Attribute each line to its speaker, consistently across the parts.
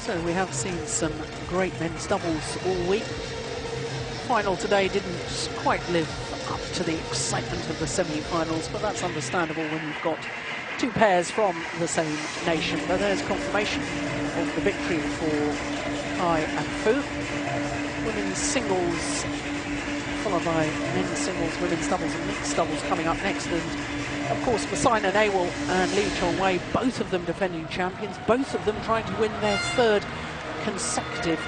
Speaker 1: So we have seen some great men's doubles all week. Final today didn't quite live up to the excitement of the semi-finals, but that's understandable when you've got two pairs from the same nation. But there's confirmation of the victory for Kai and Fu. Women's singles, followed by men's singles, women's doubles and mixed doubles coming up next. And of course, for Saina Nehwal and Lee Chong-wei, both of them defending champions, both of them trying to win their third consecutive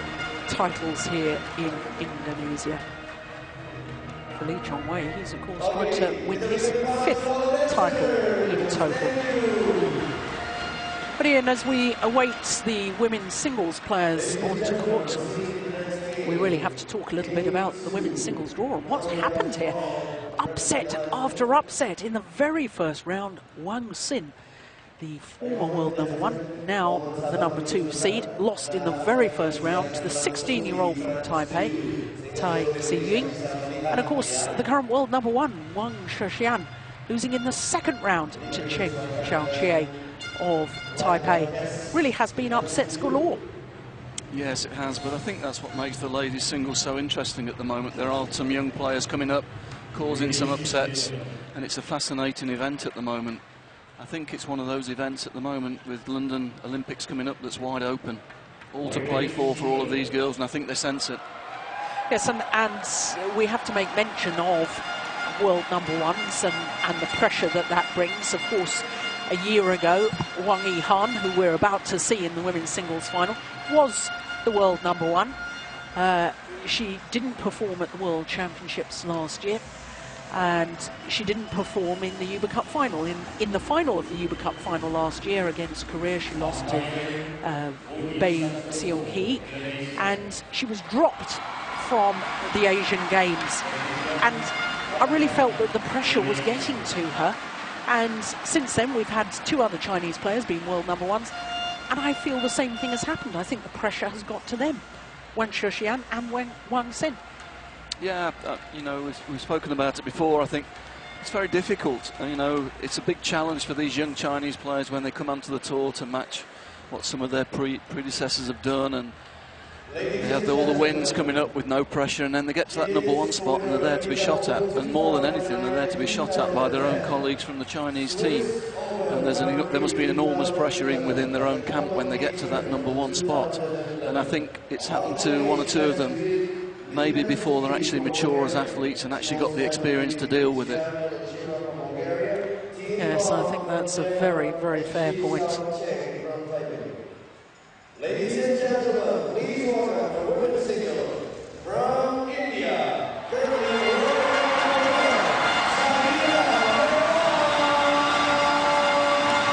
Speaker 1: titles here in Indonesia. For Lee Chong-wei, he's of course trying to win his fifth title in total. But Ian, as we await the women's singles players onto court, we really have to talk a little bit about the women's singles draw and what's happened here. Upset after upset in the very first round. Wang Xin, the former world #1, now the #2 seed, lost in the very first round to the 16-year-old from Taipei, Tai Ziying. And of course, the current world #1, Wang Shixian, losing in the second round to Chen Xiaoqie of Taipei. Really has been upsets galore.
Speaker 2: Yes, it has, but I think that's what makes the ladies singles so interesting at the moment. There are some young players coming up, causing some upsets, and it's a fascinating event at the moment. I think it's one of those events at the moment with London Olympics coming up that's wide open. All to play for all of these girls, and I think they sense it.
Speaker 1: Yes, and we have to make mention of world #1s and the pressure that brings. Of course, a year ago, Wang Yihan, who we're about to see in the women's singles final, was the world #1. She didn't perform at the World Championships last year, and she didn't perform in the Uber Cup final. In the final of the Uber Cup final last year against Korea, she lost to Bae Seong-hee, and she was dropped from the Asian Games. And I really felt that the pressure was getting to her. And since then, we've had two other Chinese players being world #1s, and I feel the same thing has happened. I think the pressure has got to them, Wang Shixian and Wang Xin.
Speaker 2: Yeah, you know, we've spoken about it before. I think it's very difficult. You know, it's a big challenge for these young Chinese players when they come onto the tour to match what some of their predecessors have done, and they have all the wins coming up with no pressure, and then they get to that #1 spot and they're there to be shot at. And more than anything, they're there to be shot at by their own colleagues from the Chinese team. And there must be an enormous pressure within their own camp when they get to that #1 spot. And I think it's happened to one or two of them, maybe before they're actually mature as athletes and actually got the experience to deal with it.
Speaker 1: Yes, I think that's a very, very fair point.
Speaker 3: Ladies and gentlemen, please welcome the women's singles from India.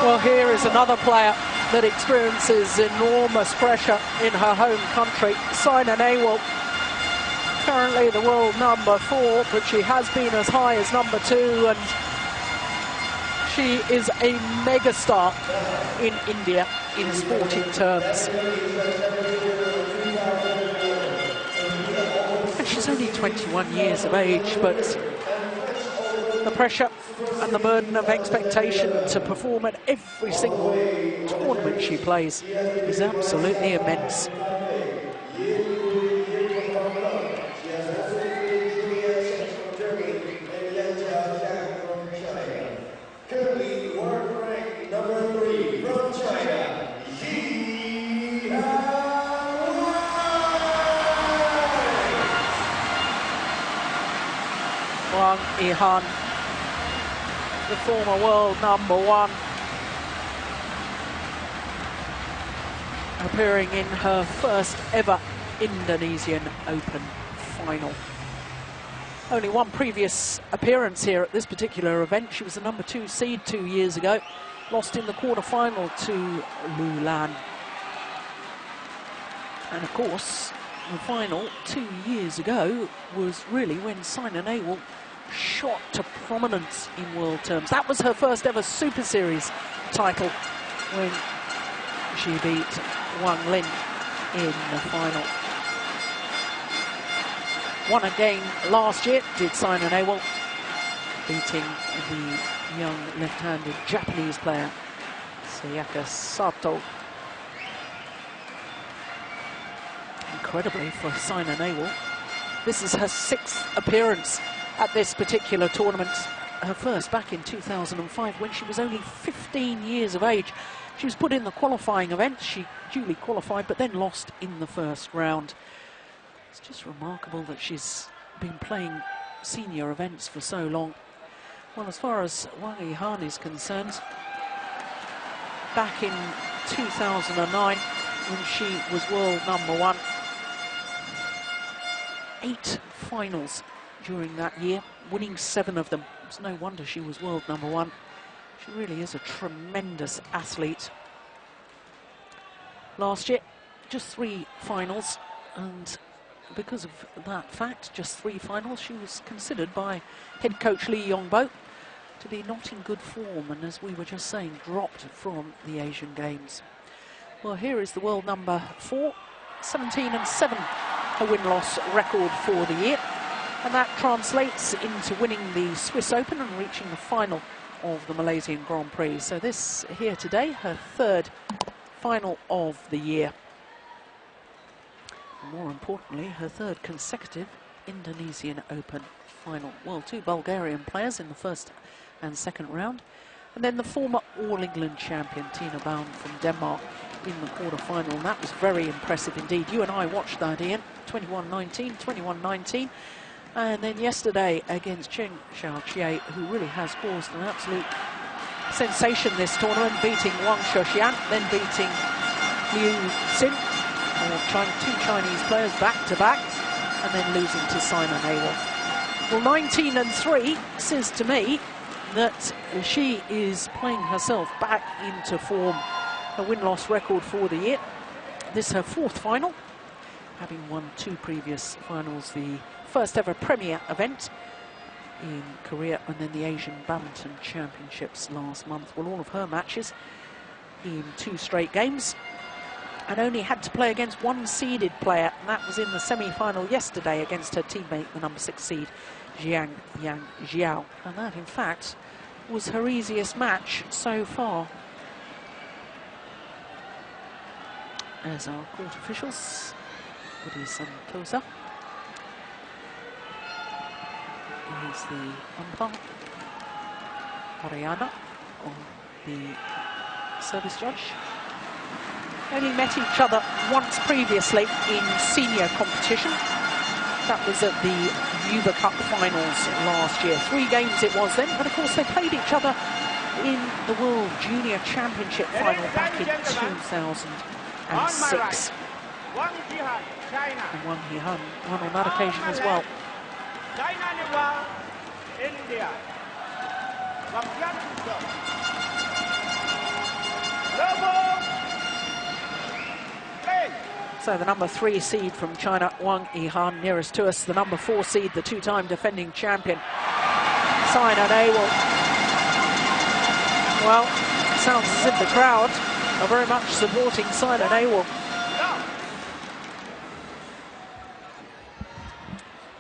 Speaker 1: Well, here is another player that experiences enormous pressure in her home country, Saina Nehwal. Currently the world #4, but she has been as high as #2, and she is a megastar in India in sporting terms. And she's only 21 years of age, but the pressure and the burden of expectation to perform at every single tournament she plays is absolutely immense. Wang Yihan, the former world #1, appearing in her first ever Indonesian Open final. Only one previous appearance here at this particular event. She was the #2 seed 2 years ago, lost in the quarter-final to Lulan. And of course, the final 2 years ago was really when Saina Nehwal shot to prominence in world terms. That was her first ever Super Series title when she beat Wang Lin in the final. Won again last year, did Saina Nehwal, beating the young left-handed Japanese player, Sayaka Sato. incredibly for Saina Nehwal. This is her 6th appearance at this particular tournament. Her first back in 2005 when she was only 15 years of age. She was put in the qualifying event. She duly qualified but then lost in the first round. It's just remarkable that she's been playing senior events for so long. Well, as far as Wang Yihan is concerned, back in 2009 when she was world #1, 8 finals during that year, winning 7 of them. It's no wonder she was world #1. She really is a tremendous athlete. Last year, just 3 finals, and because of that fact, just 3 finals, she was considered by head coach Lee Yong-bo to be not in good form, and as we were just saying, dropped from the Asian Games. Well, here is the world #4, 17-7, her win-loss record for the year, and that translates into winning the Swiss Open and reaching the final of the Malaysian Grand Prix. So this here today, her 3rd final of the year. More importantly, her 3rd consecutive Indonesian Open final. Well, 2 Bulgarian players in the first and second round, and then the former All England champion Tina Baum from Denmark in the quarter-final, and that was very impressive indeed. You and I watched that, Ian. 21-19, 21-19, and then yesterday against Cheng Xiaoqie, who really has caused an absolute sensation this tournament, beating Wang Yihan, then beating Liu Xin, two Chinese players back-to-back, and then losing to Saina Nehwal. Well, 19-3 says to me that she is playing herself back into form. Her win-loss record for the year. This is her 4th final, having won 2 previous finals, the first ever Premier event in Korea and then the Asian Badminton Championships last month. Well, all of her matches in 2 straight games, and only had to play against 1 seeded player, and that was in the semi-final yesterday against her teammate, the #6 seed, Jiang Yang Jiao. And that, in fact, was her easiest match so far. As our court officials, it is closer. Here's the umpire, Mariana, or the service judge. Only met each other once previously in senior competition. That was at the Uber Cup finals last year. 3 games it was then, but of course they played each other in the World Junior Championship final back in 2006.
Speaker 3: Wang Yihan, China.
Speaker 1: And Wang Yihan won on that occasion as well.
Speaker 3: Saina Nehwal, India. Wang Yihan,
Speaker 1: So the #3 seed from China, Wang Yihan, nearest to us, the #4 seed, the 2-time defending champion, Saina Nehwal. Well, it sounds as if the crowd are very much supporting Saina Nehwal.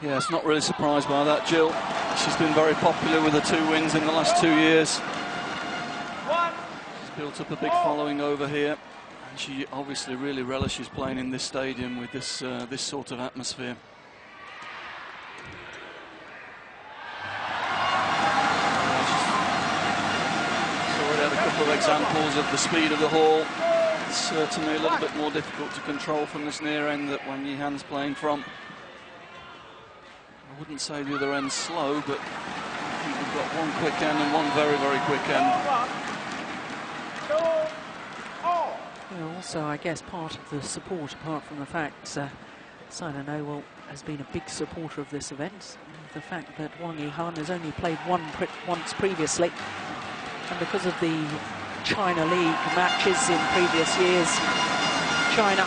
Speaker 2: Yes, not really surprised by that, Jill. She's been very popular with the 2 wins in the last 2 years. She's built up a big following over here. And she obviously really relishes playing in this stadium with this this sort of atmosphere. She's already had a couple of examples of the speed of the hall. It's certainly a little bit more difficult to control from this near end that Wang Yihan's playing from. I wouldn't say the other end's slow, but I think we've got one quick end and one very, very quick end.
Speaker 1: Well, also, I guess part of the support, apart from the fact Saina Nehwal has been a big supporter of this event, the fact that Wang Yihan has only played once previously, and because of the China League matches in previous years, China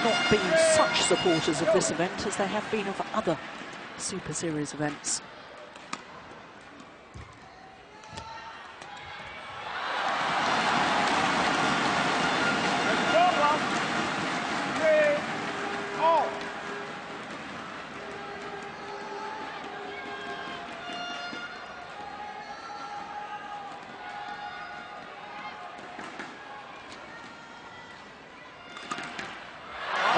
Speaker 1: not been such supporters of this event as they have been of other Super Series events.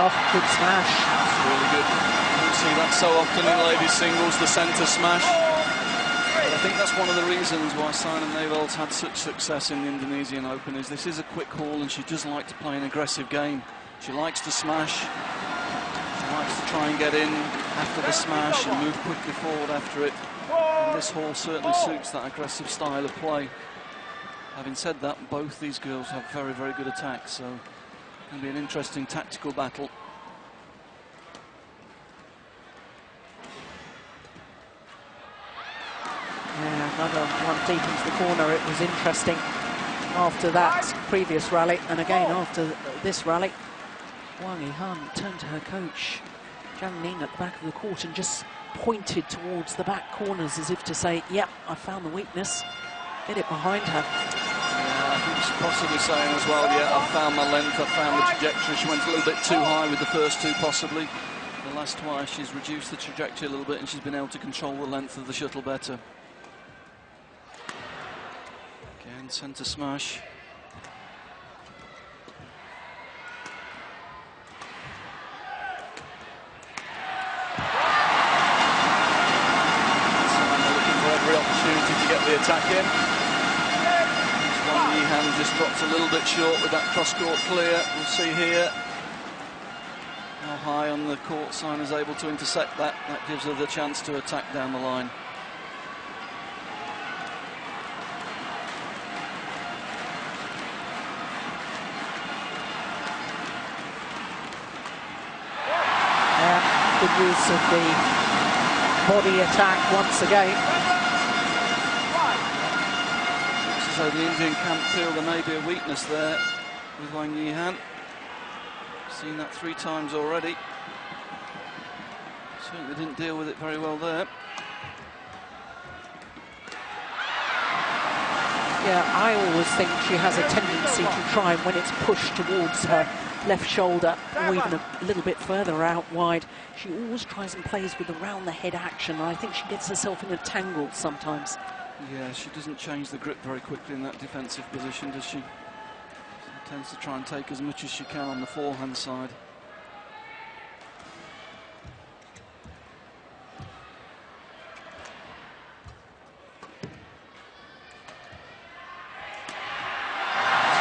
Speaker 1: Oh, good smash.
Speaker 2: It's really good. You don't see that so often in ladies singles, the centre smash. But I think that's one of the reasons why Saina Nehwal's had such success in the Indonesian Open, is this is a quick haul and she does like to play an aggressive game. She likes to smash. She likes to try and get in after the smash and move quickly forward after it. And this haul certainly suits that aggressive style of play. Having said that, both these girls have very, very good attacks, so it's going to be an interesting tactical battle.
Speaker 1: Yeah, another one deep into the corner. It was interesting after that previous rally, and again after this rally. Wang Yihan turned to her coach, Zhang Ning, at the back of the court and just pointed towards the back corners as if to say, yep, I found the weakness. Get it behind her.
Speaker 2: Yeah, I think she's possibly saying as well, yeah, I found my length, I found the trajectory. She went a little bit too high with the first two, possibly. The last twice, she's reduced the trajectory a little bit and she's been able to control the length of the shuttle better. Again, centre smash. Opportunity to get the attack in. Wang Yihan just drops a little bit short with that cross-court clear. We'll see here how high on the court Saina's able to intercept that. That gives her the chance to attack down the line.
Speaker 1: Yeah, good use of the body attack once again.
Speaker 2: So the Indian camp feel there may be a weakness there with Wang Yihan. Seen that 3 times already. Certainly didn't deal with it very well there.
Speaker 1: Yeah, I always think she has a tendency to try, and when it's pushed towards her left shoulder or even a little bit further out wide, she always tries and plays with the round the head action, and I think she gets herself in a tangle sometimes.
Speaker 2: Yeah, she doesn't change the grip very quickly in that defensive position, does she? She tends to try and take as much as she can on the forehand side.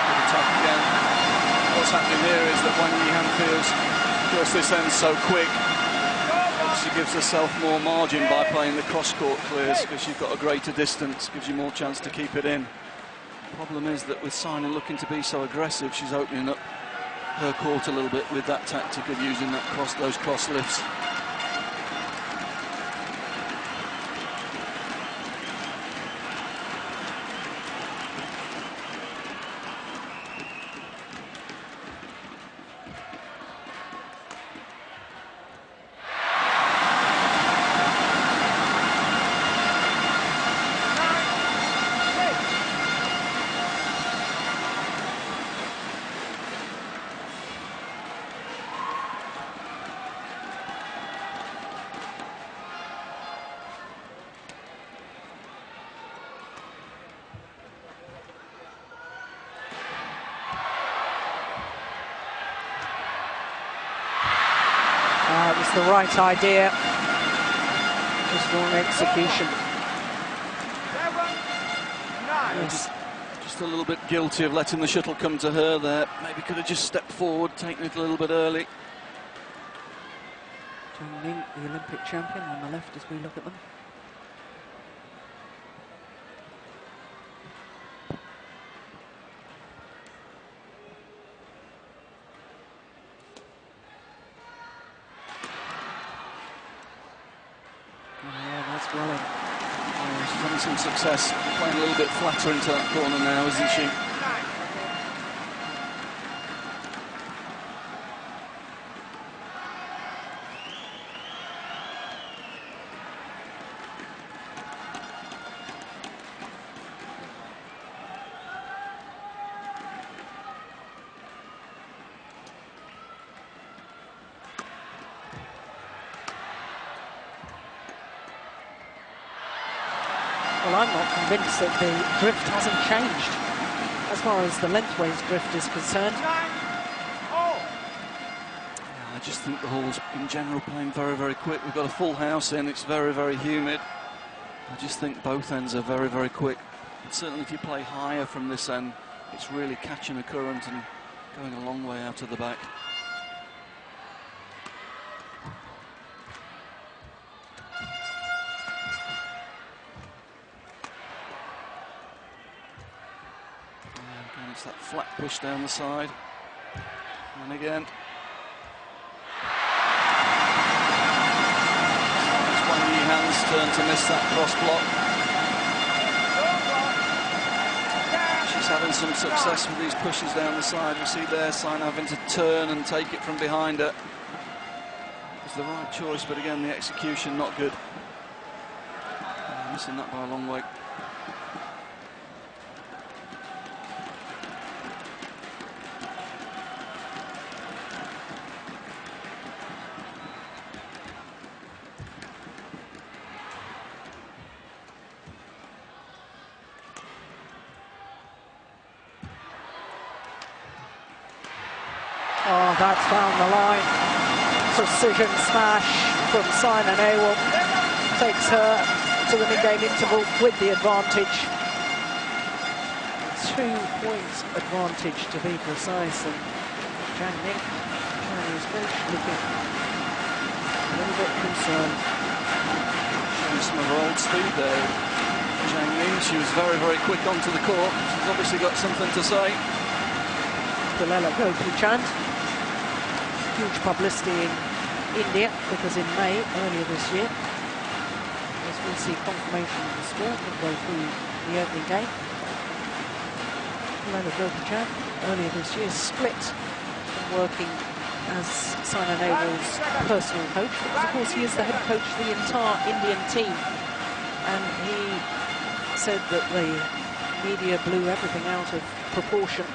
Speaker 2: Good attack again. What's happening here is that Wang Yihan feels, because this ends so quick, she gives herself more margin by playing the cross-court clears, because you've got a greater distance, gives you more chance to keep it in. The problem is that with Saina looking to be so aggressive, she's opening up her court a little bit with that tactic of using that those cross lifts.
Speaker 1: It was the right idea, just wrong execution. Yes.
Speaker 2: Just a little bit guilty of letting the shuttle come to her there. Maybe could have just stepped forward, taken it a little bit early.
Speaker 1: Zhang Ning, the Olympic champion, on the left as we look at them.
Speaker 2: She's having some success playing a little bit flatter into that corner now, isn't she?
Speaker 1: Well, I'm not convinced that the drift hasn't changed as far as the lengthways drift is concerned.
Speaker 2: Yeah, I just think the hall's in general playing very, very quick. We've got a full house in, it's very, very humid. I just think both ends are very, very quick. And certainly if you play higher from this end, it's really catching the current and going a long way out of the back. Again, it's that flat push down the side. And again. It's Wang Yihan's turn to miss that cross block. She's having some success with these pushes down the side. We see there Saina having to turn and take it from behind her. It's the right choice, but again, the execution not good. Missing that by a long way.
Speaker 1: Oh, that's down the line. Precision smash from Saina Nehwal. Takes her to the mid-game interval with the advantage. 2 points advantage to be precise. And Zhang Ning, Chinese coach, looking a little bit concerned.
Speaker 2: Showing some of her old speed there. Zhang Ning, she was very, very quick onto the court. She's obviously got something to say.
Speaker 1: Gelora Chand. Huge publicity in India because in May earlier this year, as we'll see confirmation of the score midway through the opening game, Gelora Chand earlier this year split from working as Saina Nehwal's personal coach, because of course he is the head coach of the entire Indian team, and he said that the media blew everything out of proportion,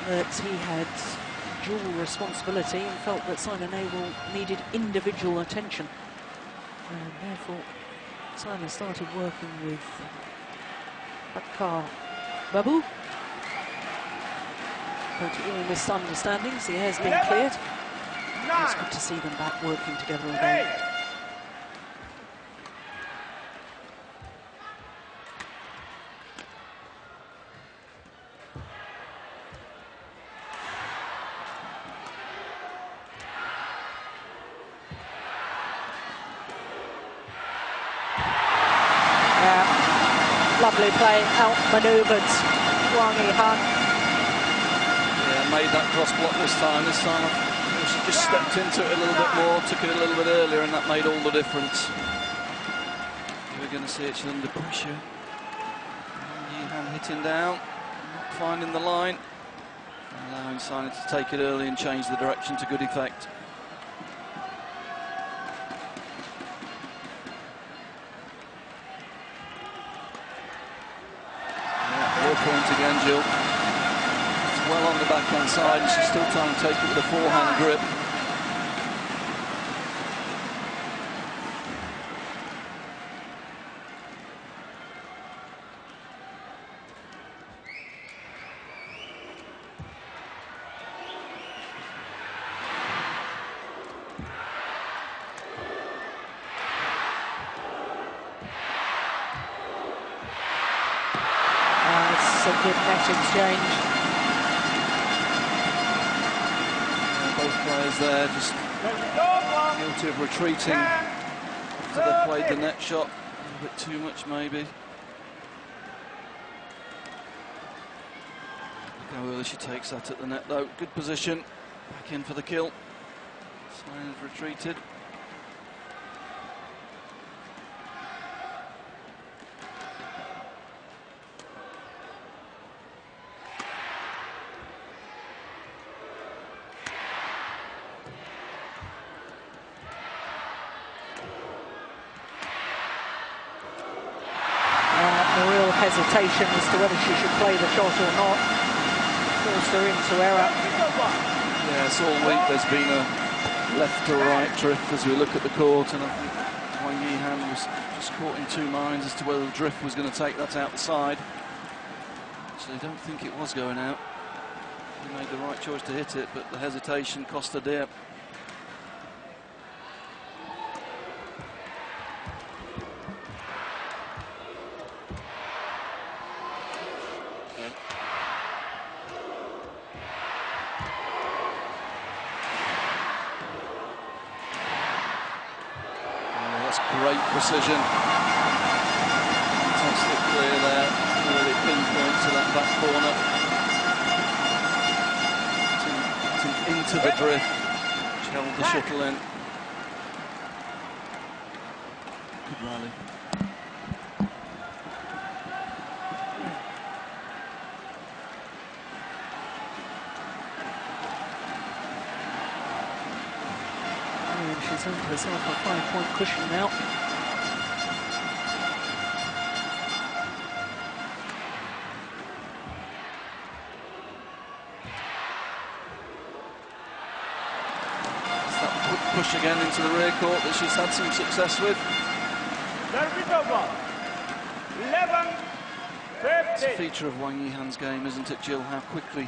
Speaker 1: that he had dual responsibility and felt that Saina Nehwal needed individual attention, and therefore Saina started working with Babu. But all misunderstandings, the air's been cleared. It's good to see them back working together again. Lovely play, outmanoeuvred Wang Yihan.
Speaker 2: Yeah, made that cross block this time. This time she just stepped into it a little bit more, took it a little bit earlier, and that made all the difference. We're going to see it, she's under pressure. Wang Yihan hitting down, not finding the line, allowing Saina to take it early and change the direction to good effect. Point again, Jill. It's well on the backhand side, and she's still trying to take it with a forehand grip.
Speaker 1: A good net exchange.
Speaker 2: Both players there just guilty of retreating after they played the net shot. A bit too much, maybe. Look how early she takes that at the net, though. Good position. Back in for the kill. Saina's retreated.
Speaker 1: Hesitation as to whether she should play the shot or not. Forced her into error.
Speaker 2: Yeah, it's all week there's been a left to right drift as we look at the court, and I think Wang Yihan was just caught in two minds as to whether the drift was going to take that out the side. Actually, I don't think it was going out. He made the right choice to hit it, but the hesitation cost her dear. great precision. Fantastic clear there, really pinpoint to that back corner. Into the drift, which held the shuttle in. Good rally.
Speaker 1: She's earned herself a 5-point cushion now.
Speaker 2: It's that quick push again into the rear court that she's had some success with. It's a feature of Wang Yihan's game, isn't it, Jill? How quickly,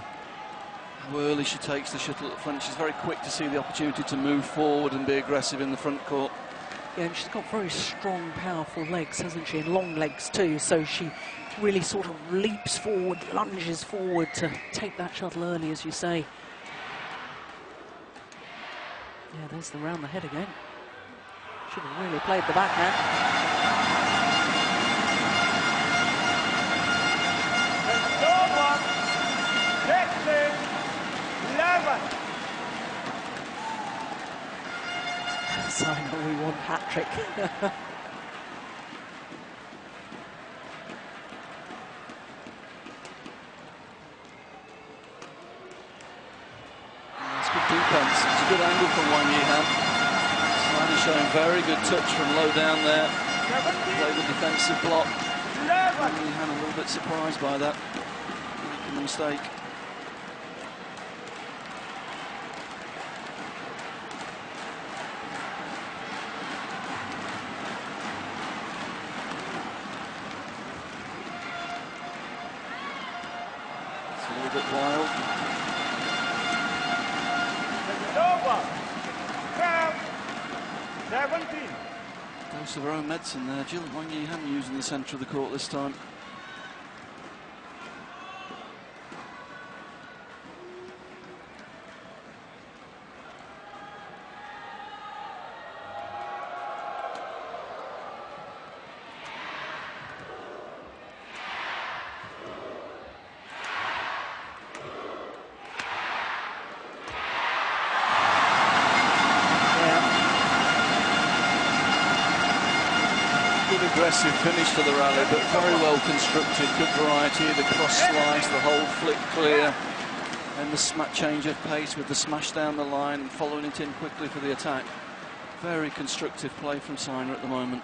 Speaker 2: how early she takes the shuttle at the front. She's very quick to see the opportunity to move forward and be aggressive in the front court.
Speaker 1: Yeah, and she's got very strong, powerful legs, hasn't she? And long legs too, so she really sort of leaps forward, lunges forward to take that shuttle early, as you say. Yeah, there's the round the head again. Should have really played the backhand. Saina, we want hat-trick.
Speaker 2: That's good defense. It's a good angle from Wang Yihan. Saina showing very good touch from low down there. Played the defensive block. Wang Yihan a little bit surprised by that, making the mistake. Wild. Dose of her own medicine there, Jill. Wang Yihan using the centre of the court this time. Aggressive finish to the rally, but very well constructed, good variety, the cross slice, the whole flick clear, and the change of pace with the smash down the line and following it in quickly for the attack. Very constructive play from Saina at the moment.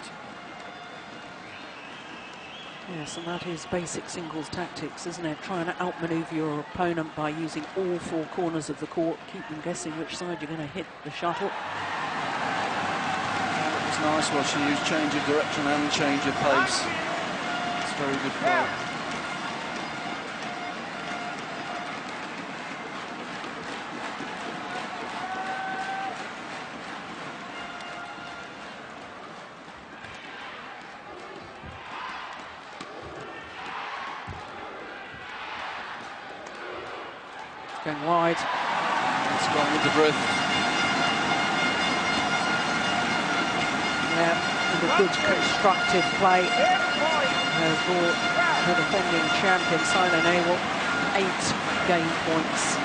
Speaker 1: Yes, and that is basic singles tactics, isn't it? Trying to outmaneuver your opponent by using all four corners of the court, keep them guessing which side you're going to hit the shuttle.
Speaker 2: Nice while she used change of direction and change of pace. It's very good play.
Speaker 1: It's going wide.
Speaker 2: It's gone with the drift.
Speaker 1: And a good constructive play has brought the defending champion Saina Nehwal 8 game points.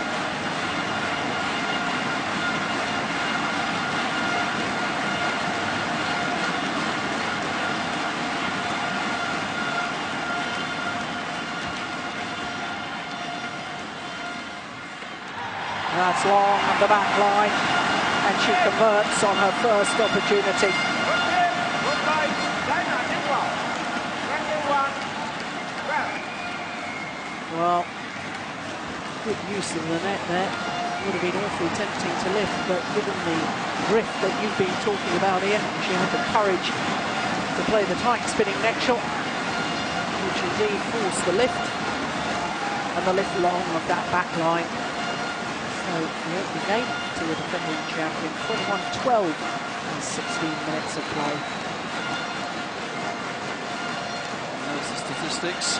Speaker 1: That's long on the back line, and she converts on her first opportunity. Well, good use of the net there. Would have been awfully tempting to lift, but given the drift that you've been talking about here, she had the courage to play the tight spinning neck shot, which indeed forced the lift, and the lift long of that back line. So the opening game to the defending champion, 21-12 in 16 minutes of play.
Speaker 2: There's the statistics.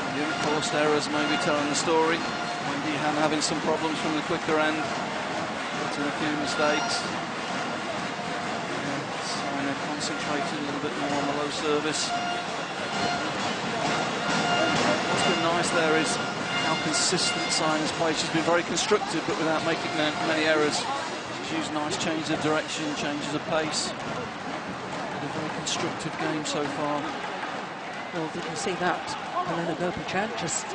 Speaker 2: The unforced errors maybe telling the story. Wang Yihan having some problems from the quicker end, making a few mistakes. Saina concentrating a little bit more on the low service. What's been nice there is how consistent Saina's played. She's been very constructive, but without making many errors. She's used nice changes of direction, changes of pace. A very constructive game so far.
Speaker 1: Well, did you see that? Helena Gopichan just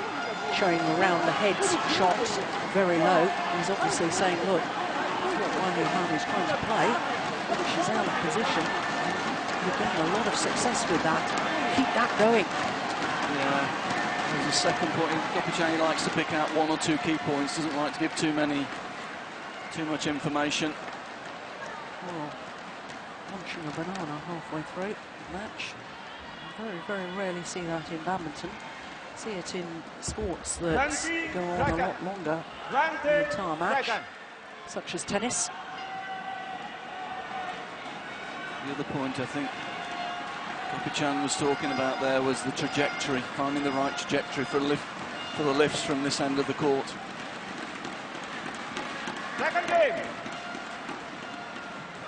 Speaker 1: showing around the heads shot very low. He's obviously saying, look, what Wang Yihan is trying to play, she's out of position. You've gotten a lot of success with that. Keep that going.
Speaker 2: Yeah, there's a second point. Gopichan likes to pick out one or two key points, doesn't like to give too much information.
Speaker 1: Oh, munching a banana halfway through the match. Very, very rarely see that in badminton. See it in sports that go on a lot longer than the entire match, such as tennis.
Speaker 2: The other point I think Gopichan was talking about there was the trajectory, finding the right trajectory for the lifts from this end of the court.
Speaker 3: Second game.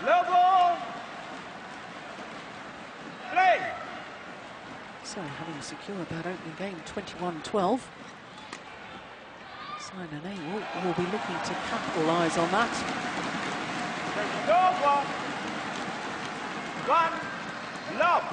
Speaker 3: Logo. Play.
Speaker 1: So, having secured that opening game, 21-12, Saina Nehwal will be looking to capitalise on that.
Speaker 3: One, love.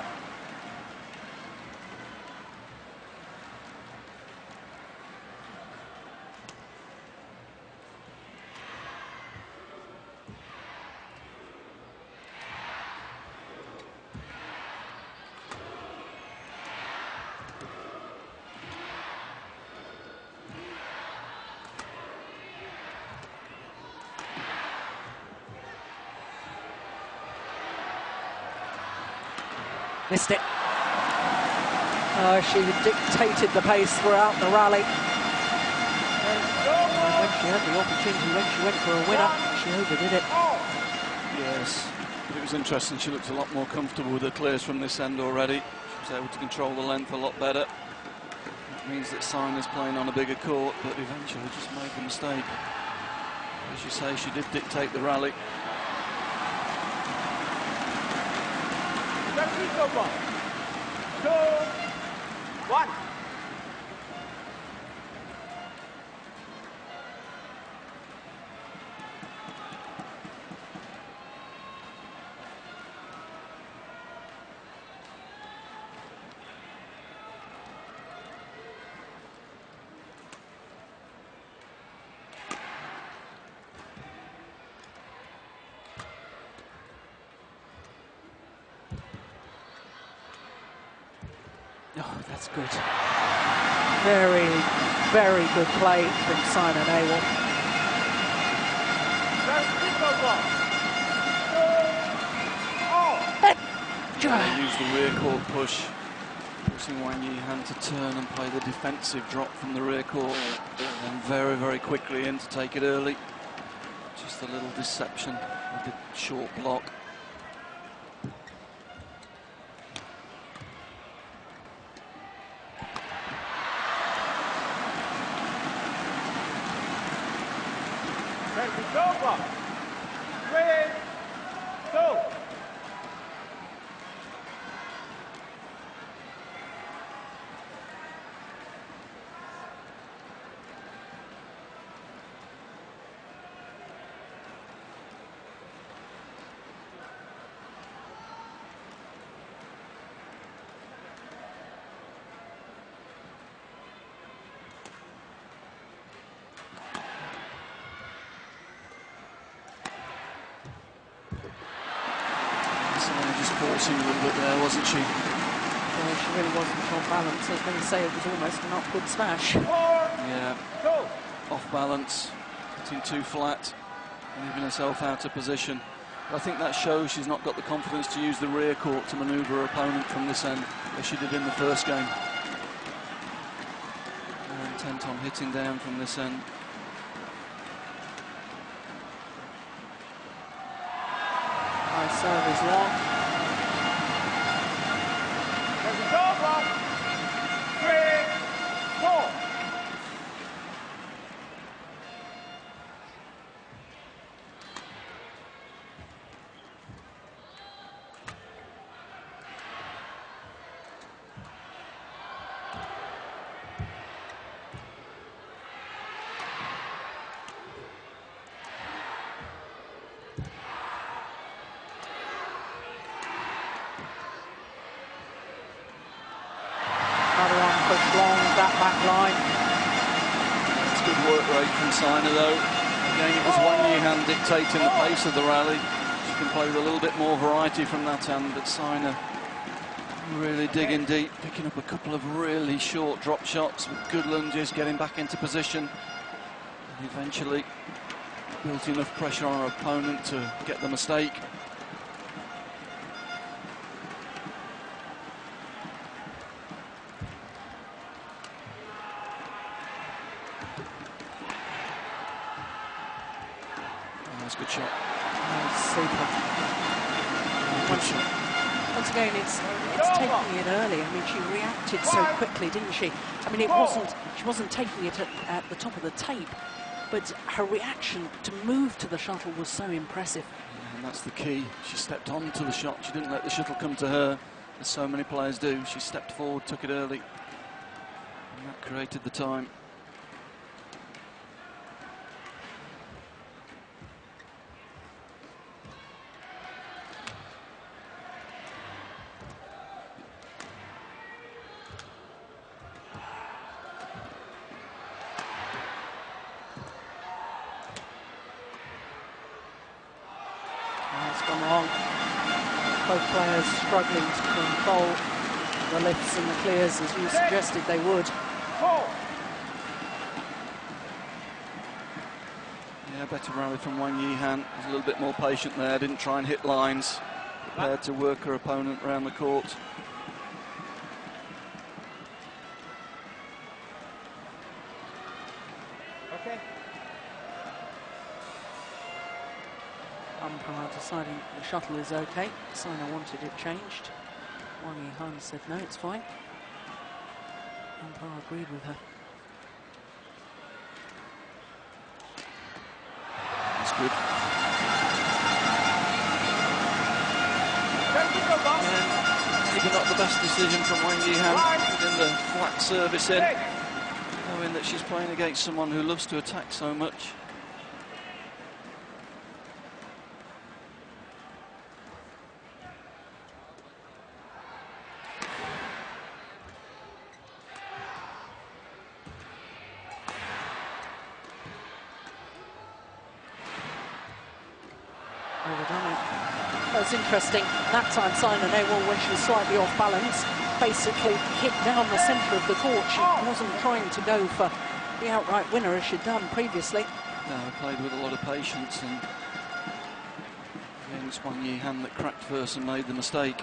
Speaker 1: Missed it. She dictated the pace throughout the rally. When she had the opportunity, when she went for a winner, she overdid it.
Speaker 2: Yes, but it was interesting. She looked a lot more comfortable with her clears from this end already. She was able to control the length a lot better. That means that Saina's playing on a bigger court, but eventually just made the mistake. As you say, she did dictate the rally.
Speaker 3: 2, 1.
Speaker 1: Oh, that's good. Very, very good play from Saina Nehwal.
Speaker 2: Use the rear court push, pushing Wang Yihan to turn and play the defensive drop from the rear court, and very, very quickly in to take it early. Just a little deception with the short block.
Speaker 3: It's over. 3, 2.
Speaker 2: Forcing a little bit there, wasn't she?
Speaker 1: Well, she really wasn't on balance. I was going to say it was almost an upward smash.
Speaker 2: Yeah, off balance, hitting too flat, leaving herself out of position. But I think that shows she's not got the confidence to use the rear court to manoeuvre her opponent from this end, as she did in the first game. More intent on hitting down from this end.
Speaker 1: High serve is long.
Speaker 3: It's over. 3, 4.
Speaker 1: push long, that back line.
Speaker 2: It's good work rate from Saina though. Again, it was Wang Yihan dictating the pace of the rally. She can play with a little bit more variety from that hand, but Saina really digging deep, picking up a couple of really short drop shots with good lunges, getting back into position. And eventually built enough pressure on her opponent to get the mistake. That's a good shot.
Speaker 1: Super. Once again, it's taking it early. I mean, she reacted so quickly, didn't she? I mean, she wasn't taking it at the top of the tape, but her reaction to move to the shuttle was so impressive.
Speaker 2: Yeah, and that's the key. She stepped onto the shot. She didn't let the shuttle come to her, as so many players do. She stepped forward, took it early, and that created the time.
Speaker 1: Both players struggling to control the lifts and the clears as you suggested they would.
Speaker 2: Yeah, better rally from Wang Yihan. Was a little bit more patient there, didn't try and hit lines. Prepared to work her opponent around the court.
Speaker 3: Okay.
Speaker 1: Umpire deciding the shuttle is okay. Saina wanted it changed. Wang Yihan said no, it's fine. Umpire agreed with her.
Speaker 2: That's good. And maybe not the best decision from Wang Yihan, putting the flat service in, knowing that she's playing against someone who loves to attack so much.
Speaker 1: That's interesting. That time, Saina Nehwal, when she was slightly off balance, basically hit down the centre of the court. She wasn't trying to go for the outright winner as she'd done previously.
Speaker 2: No, played with a lot of patience, and again, it's Wang Yihan that cracked first and made the mistake.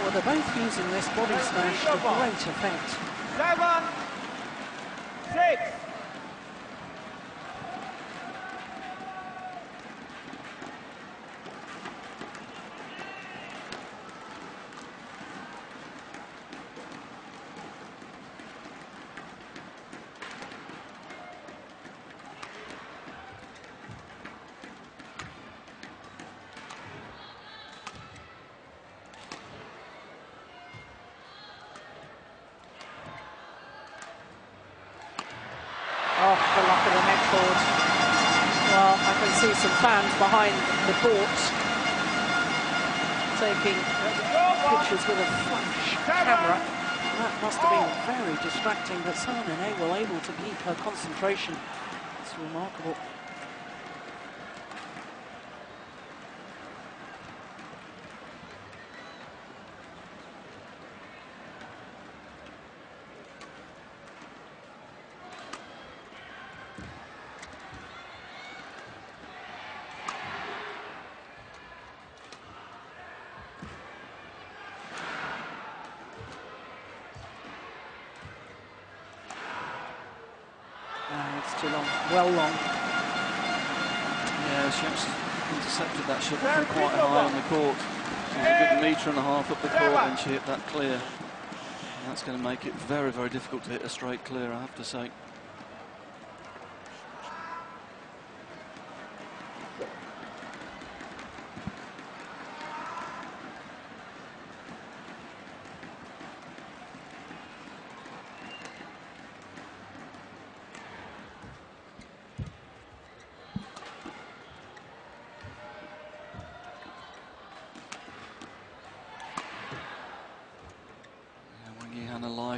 Speaker 1: Well, they're both using this body smash to great effect.
Speaker 3: 7-6.
Speaker 1: Oh, the luck of the net cord. Well, I can see some fans behind the court taking pictures with a flash camera. That must have been very distracting, but Saina Nehwal able to keep her concentration. It's remarkable. It's too long, well long.
Speaker 2: Yeah, she actually intercepted that shot from quite high on the court. She was a good metre and a half up the court when she hit that clear. And that's going to make it very, very difficult to hit a straight clear, I have to say.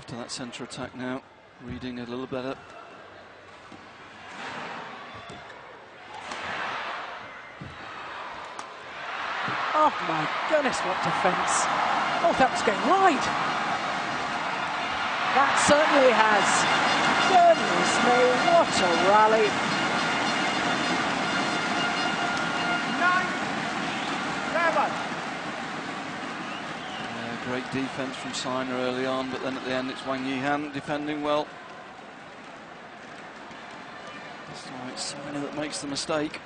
Speaker 2: life to that centre attack now, reading it a little better.
Speaker 1: Oh my goodness, what defence. Oh, that was going wide. That certainly has. Goodness me, what a rally.
Speaker 3: 9-7.
Speaker 2: Great defence from Saina early on, but then at the end it's Wang Yihan defending well. This time it's Saina that makes the mistake.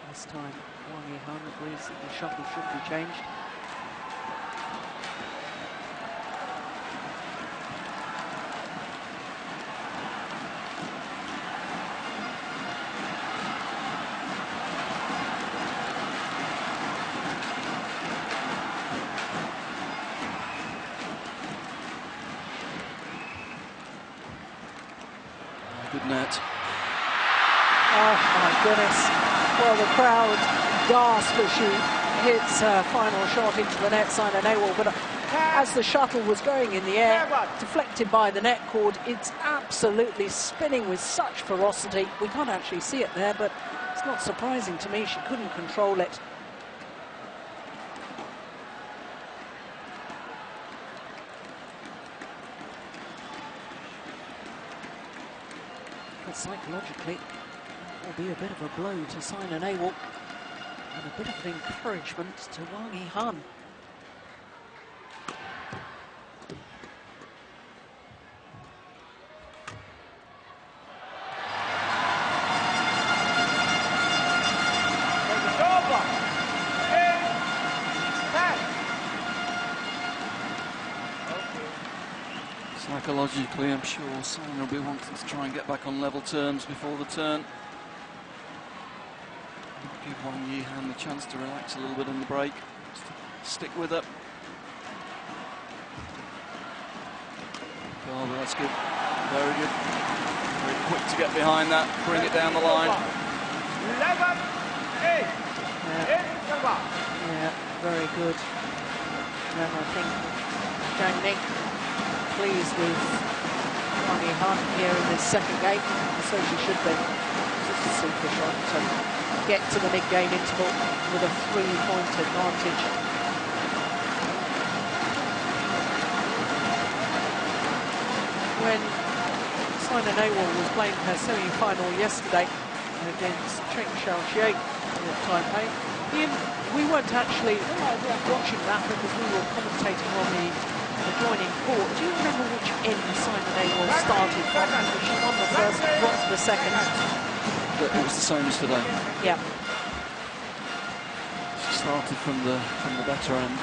Speaker 1: This time Wang Yihan agrees that the shuttle should be changed.
Speaker 2: Good net.
Speaker 1: Oh my goodness. Well, the crowd gasped as she hits her final shot into the net, Saina Nehwal, but as the shuttle was going in the air, deflected by the net cord, it's absolutely spinning with such ferocity. We can't actually see it there, but it's not surprising to me she couldn't control it. But psychologically, that will be a bit of a blow to Saina Nehwal and a bit of an encouragement to Wang Yihan.
Speaker 2: Psychologically, I'm sure Saina will be wanting to try and get back on level terms before the turn. Give Wang Yihan the chance to relax a little bit in the break. Stick with it. Oh, that's good. Very good. Very quick to get behind that, bring it down the line.
Speaker 3: 11-8.
Speaker 1: Yeah, very good. And I think Zhang Ning pleased with Wang Yihan here in this second game, and so she should be. Just a super shot to get to the mid-game interval with a 3-point advantage. When Saina Nehwal was playing her semi-final yesterday against Cheng Xiaoxie in Taipei, we weren't actually watching that because we were commentating on the adjoining court. Do you remember which end Saina Nehwal started from? She won the first, dropped the second.
Speaker 2: It was the same as today.
Speaker 1: Yeah.
Speaker 2: She started from the better end.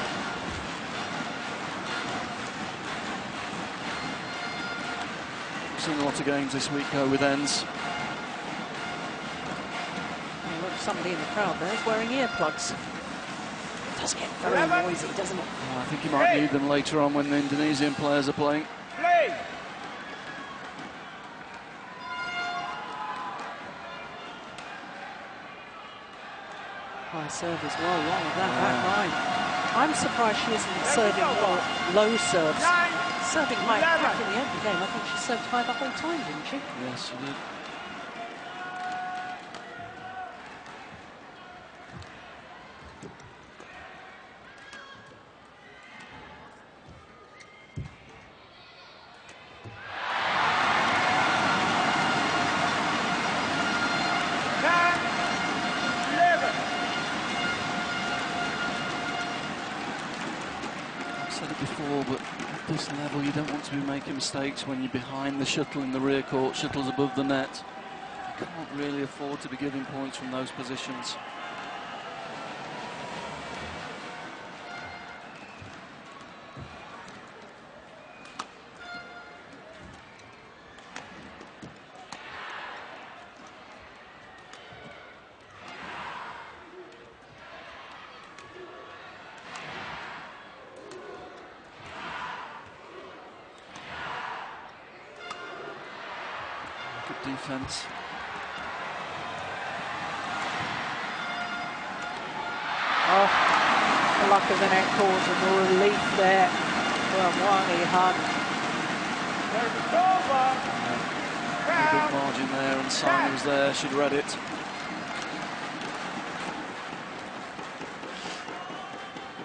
Speaker 2: We've seen a lot of games this week go with ends.
Speaker 1: Oh, look, somebody in the crowd there is wearing earplugs. It does get very noisy, doesn't it?
Speaker 2: Oh, I think you might need them later on when the Indonesian players are playing.
Speaker 3: Play.
Speaker 1: High serve as well, along with that back line. I'm surprised she isn't serving more low serves. Serving high back in the end of the game. I think she served high the whole time, didn't she?
Speaker 2: Yes, she did. But at this level you don't want to be making mistakes when you're behind the shuttle in the rear court, shuttle's above the net. You can't really afford to be giving points from those positions. Defense.
Speaker 1: Oh, the luck of the net cord and the relief there from Wang Yihan.
Speaker 2: Good margin there, and Saina was there, she'd read it.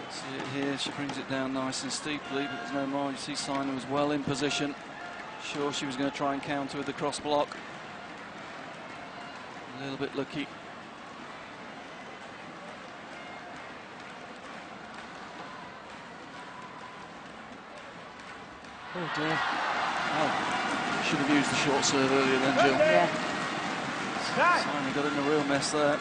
Speaker 2: See it here, she brings it down nice and steeply, but there's no margin. You see Saina was well in position. Sure she was going to try and counter with the cross block. A little bit lucky.
Speaker 1: Oh dear.
Speaker 2: Oh, should have used the short serve earlier then, Jill.
Speaker 1: Yeah.
Speaker 2: Saina got in a real mess there.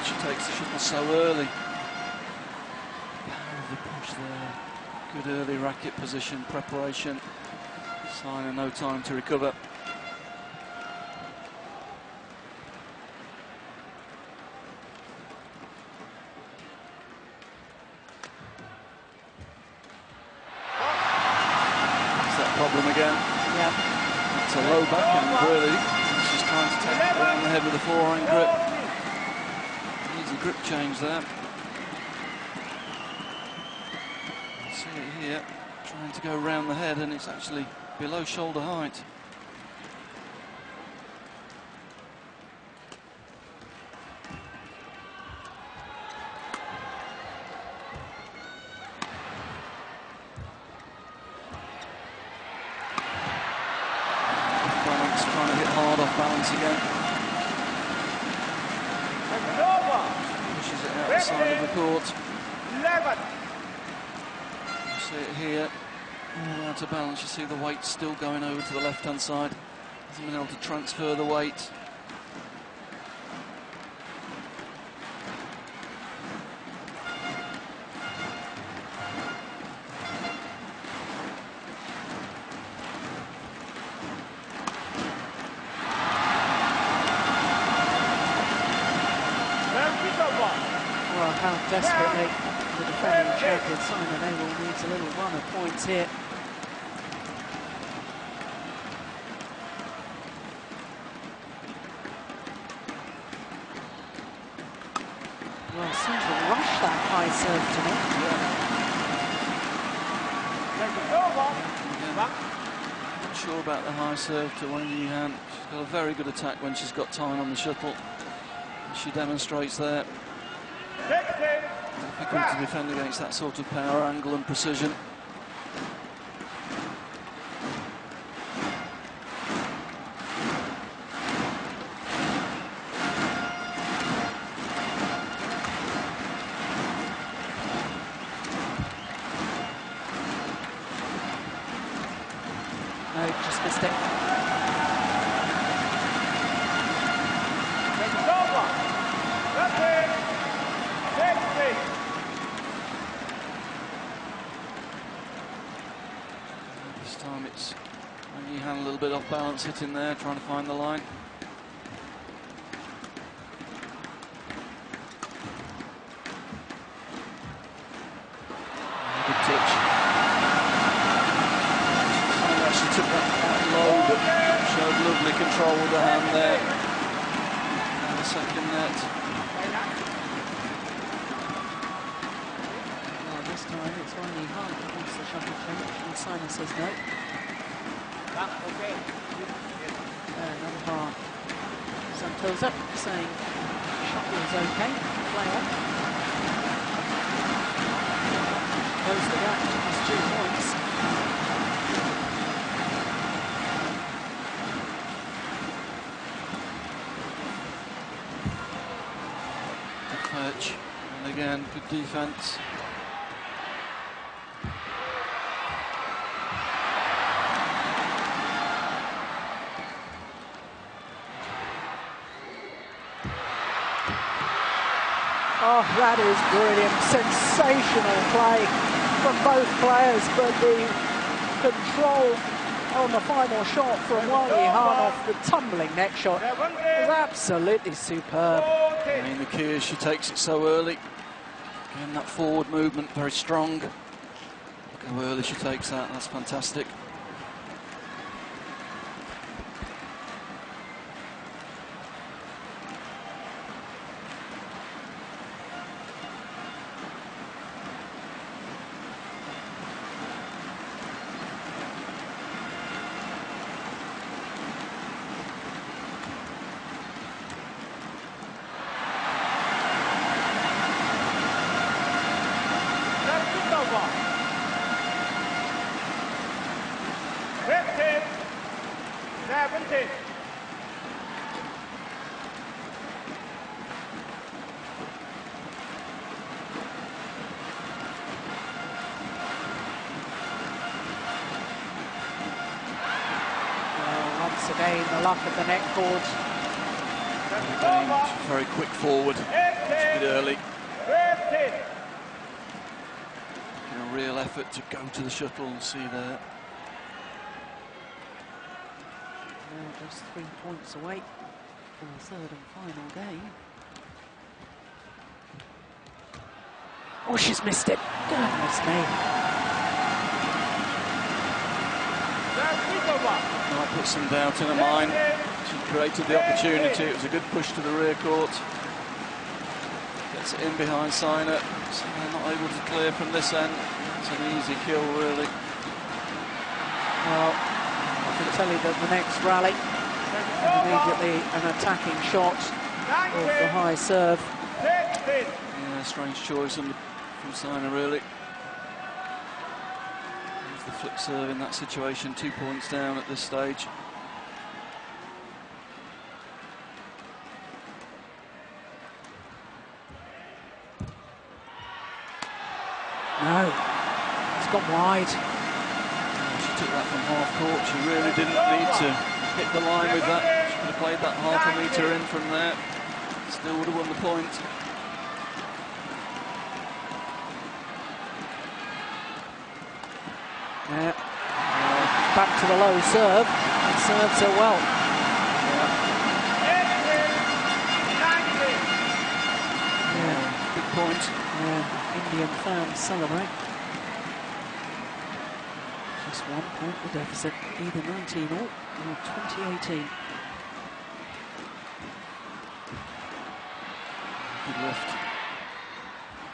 Speaker 2: She takes the shuttle so early. Power of the push there. Good early racket position, preparation. Saina no time to recover. That's that problem again.
Speaker 1: Yeah.
Speaker 2: It's a low backhand really. She's trying to take it around the head with a forehand grip. Grip change there. See it here, trying to go around the head, and it's actually below shoulder height. Balance, trying to hit hard off balance again. Pushes it out the side of the court. You see it here, all out of balance. You see the weight still going over to the left-hand side. Hasn't been able to transfer the weight.
Speaker 1: Well, how desperately the defending champion Saina Nehwal needs a little run of points here. Well, seemed to rush that high serve tonight.
Speaker 2: Yeah. Not sure about the high serve to Wang Yihan. She's got a very good attack when she's got time on the shuttle. She demonstrates there. Difficult to defend against that sort of power, angle and precision.
Speaker 1: No, just missed it.
Speaker 2: This time it's Wang Yihan a little bit off balance, hitting there, trying to find the line. Good touch. She took that quite low, but showed lovely control with the hand there. And the second net.
Speaker 1: Well, this time it's Wang Yihan who wants the shuttle change, and Saina says no.
Speaker 3: Okay.
Speaker 1: Another bar. Sun toes up, saying shuttle is okay, play on. Close the gap to just 2 points.
Speaker 2: Perch, and again, good defense.
Speaker 1: Oh, that is brilliant. Sensational play from both players, but the control on the final shot from Wang Yihan off the tumbling neck shot was absolutely superb.
Speaker 2: I mean, the key is she takes it so early. Again, that forward movement, very strong. Look how early she takes that, that's fantastic.
Speaker 1: Again, the luck of the net cord.
Speaker 2: She's very quick forward. She did early. A real effort to go to the shuttle and see there.
Speaker 1: Just 3 points away from the third and final game. Oh, she's missed it. Goodness me.
Speaker 2: Might put some doubt in her mind. She created the opportunity. It was a good push to the rear court. Gets it in behind Saina. Saina not able to clear from this end. It's an easy kill, really.
Speaker 1: Well, I can tell you that the next rally, immediately an attacking shot of the high serve.
Speaker 2: Yeah, strange choice from Saina, really. The flip serve in that situation, 2 points down at this stage.
Speaker 1: No, it's gone wide.
Speaker 2: She took that from half court. She really didn't need to hit the line with that. She could have played that half a metre in from there. Still would have won the point.
Speaker 1: Yeah. Back to the low serve. It serves her well.
Speaker 2: Yeah. Big point.
Speaker 1: Indian fans celebrate. Just 1 point the deficit, either 19 or 2018.
Speaker 2: Good lift.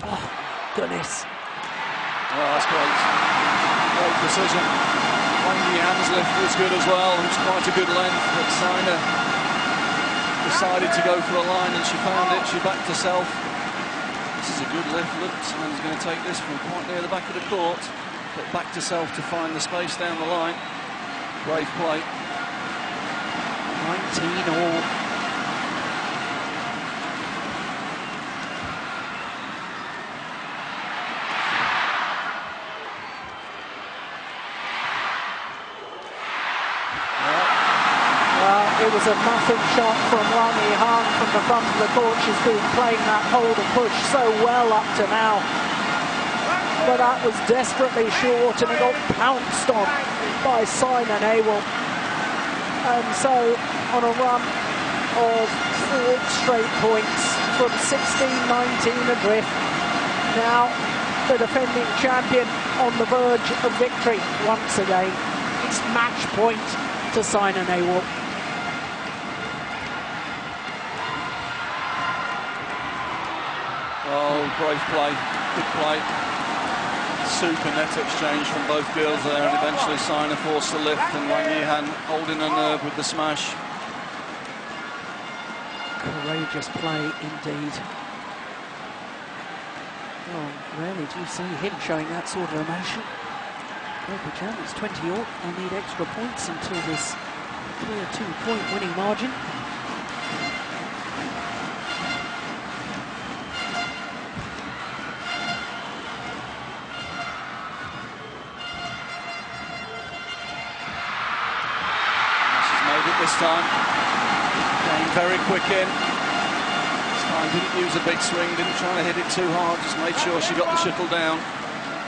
Speaker 1: Oh, goodness.
Speaker 2: Oh, that's great. Great precision. Wang Yihan's lift was good as well. It was quite a good length, but Saina decided to go for a line and she found it. She backed herself. This is a good lift. Look, Saina's going to take this from quite near the back of the court, but backed herself to find the space down the line. Brave play.
Speaker 1: 19 all. It was a nothing shot from Wang Yihan from the front of the court. She's been playing that hold and push so well up to now. But that was desperately short and it got pounced on by Saina Nehwal. And so on a run of 4 straight points from 16-19 adrift. Now the defending champion on the verge of victory once again. It's match point to Saina Nehwal.
Speaker 2: Oh, brave play, good play. Super net exchange from both girls there, and eventually Saina forced the lift, and Wang Yihan holding her nerve with the smash.
Speaker 1: Courageous play indeed. Well, rarely do you see him showing that sort of emotion. Jam, it's 20 all. They'll need extra points until this clear 2-point winning margin.
Speaker 2: This time, playing very quick in. This time didn't use a big swing, didn't try to hit it too hard, just made sure she got the shuttle down.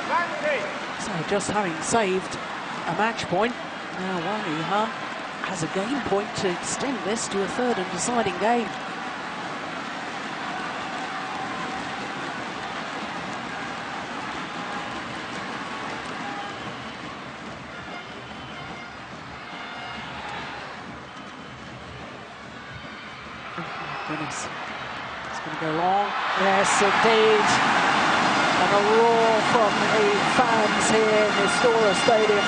Speaker 1: So just having saved a match point, now Wang Yihan has a game point to extend this to a third and deciding game. Goodness, it's going to go long. Yes, indeed. And a roar from the fans here in the Istora Stadium.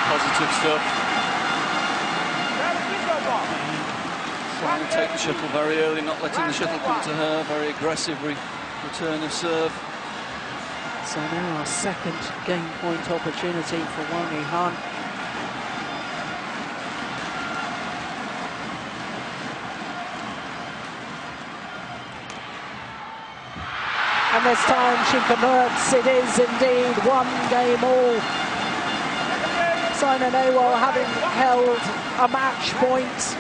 Speaker 2: Positive stuff. Trying to take the shuttle very early, not letting the shuttle come to her. Very aggressive return of serve.
Speaker 1: So now our second game point opportunity for Wang Yihan. And this time she converts. It is indeed 1-game-all. Saina Nehwal having held a match point